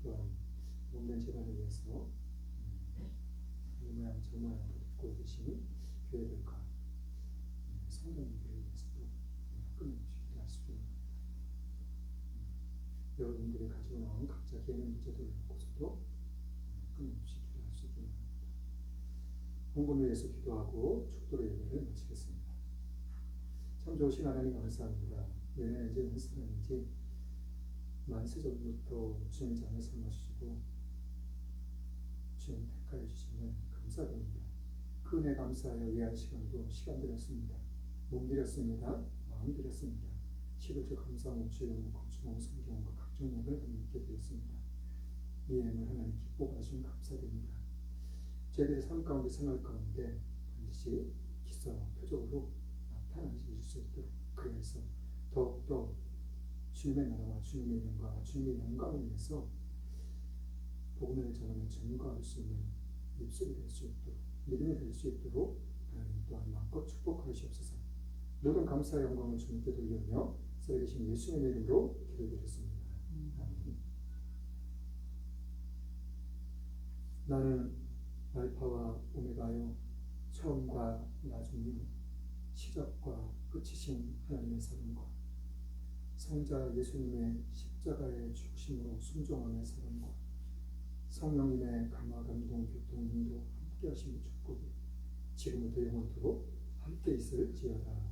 또한 몸된 재단을 위해서 이 모양 저 모양으로 돕고 계신 교회들과 성도님들을 위해서도 끊임없이 기도할 수 있기를 원합니다. 여러분들이 가지고 나온 각자 개인의 문제들을 놓고서도 끊임없이 기도할 수 있기를 원합니다. 홍보를 위해서 기도하고 축도의 예배를 마치겠습니다. 참 좋으신 하나님 감사합니다. 내년에 이제 은사는지 만세전부터 주님 장을 삼아주시고 주님 택하여 주시면 감사드립니다. 그 은혜 감사하여 위한 시간도 시간 드렸습니다. 몸 드렸습니다. 마음 드렸습니다. 시글적 감사함 주여 건축원 성경과 각종 예배를 하나님께 드렸습니다. 이 예물 하나님 기뻐 하시면 감사드립니다. 저희들의 삶 가운데 생활 가운데 반드시 기사와 표적으로 나타나실 수 있도록 그래서 더욱더 주님의 나라와 주님의 이름과 주님의 영광을 위해서 복음을 전하며 증거할 수 있는 입술이 될 수 있도록 믿음이 될 수 있도록 하나님 또한 마음껏 축복하시옵소서. 모든 감사와 영광을 주님께 돌리며 살아계신 예수님의 이름으로 기도드렸습니다. 아멘. 나는 알파와 오메가요 처음과 나중이요 시작과 끝이신 하나님의 사랑과 성자 예수님의 십자가의 죽으심으로 순종함의 사랑과 성령님의 감화 감동 교통 인도 함께 하심의 축복이 지금부터 영원토록 함께 있을지어다.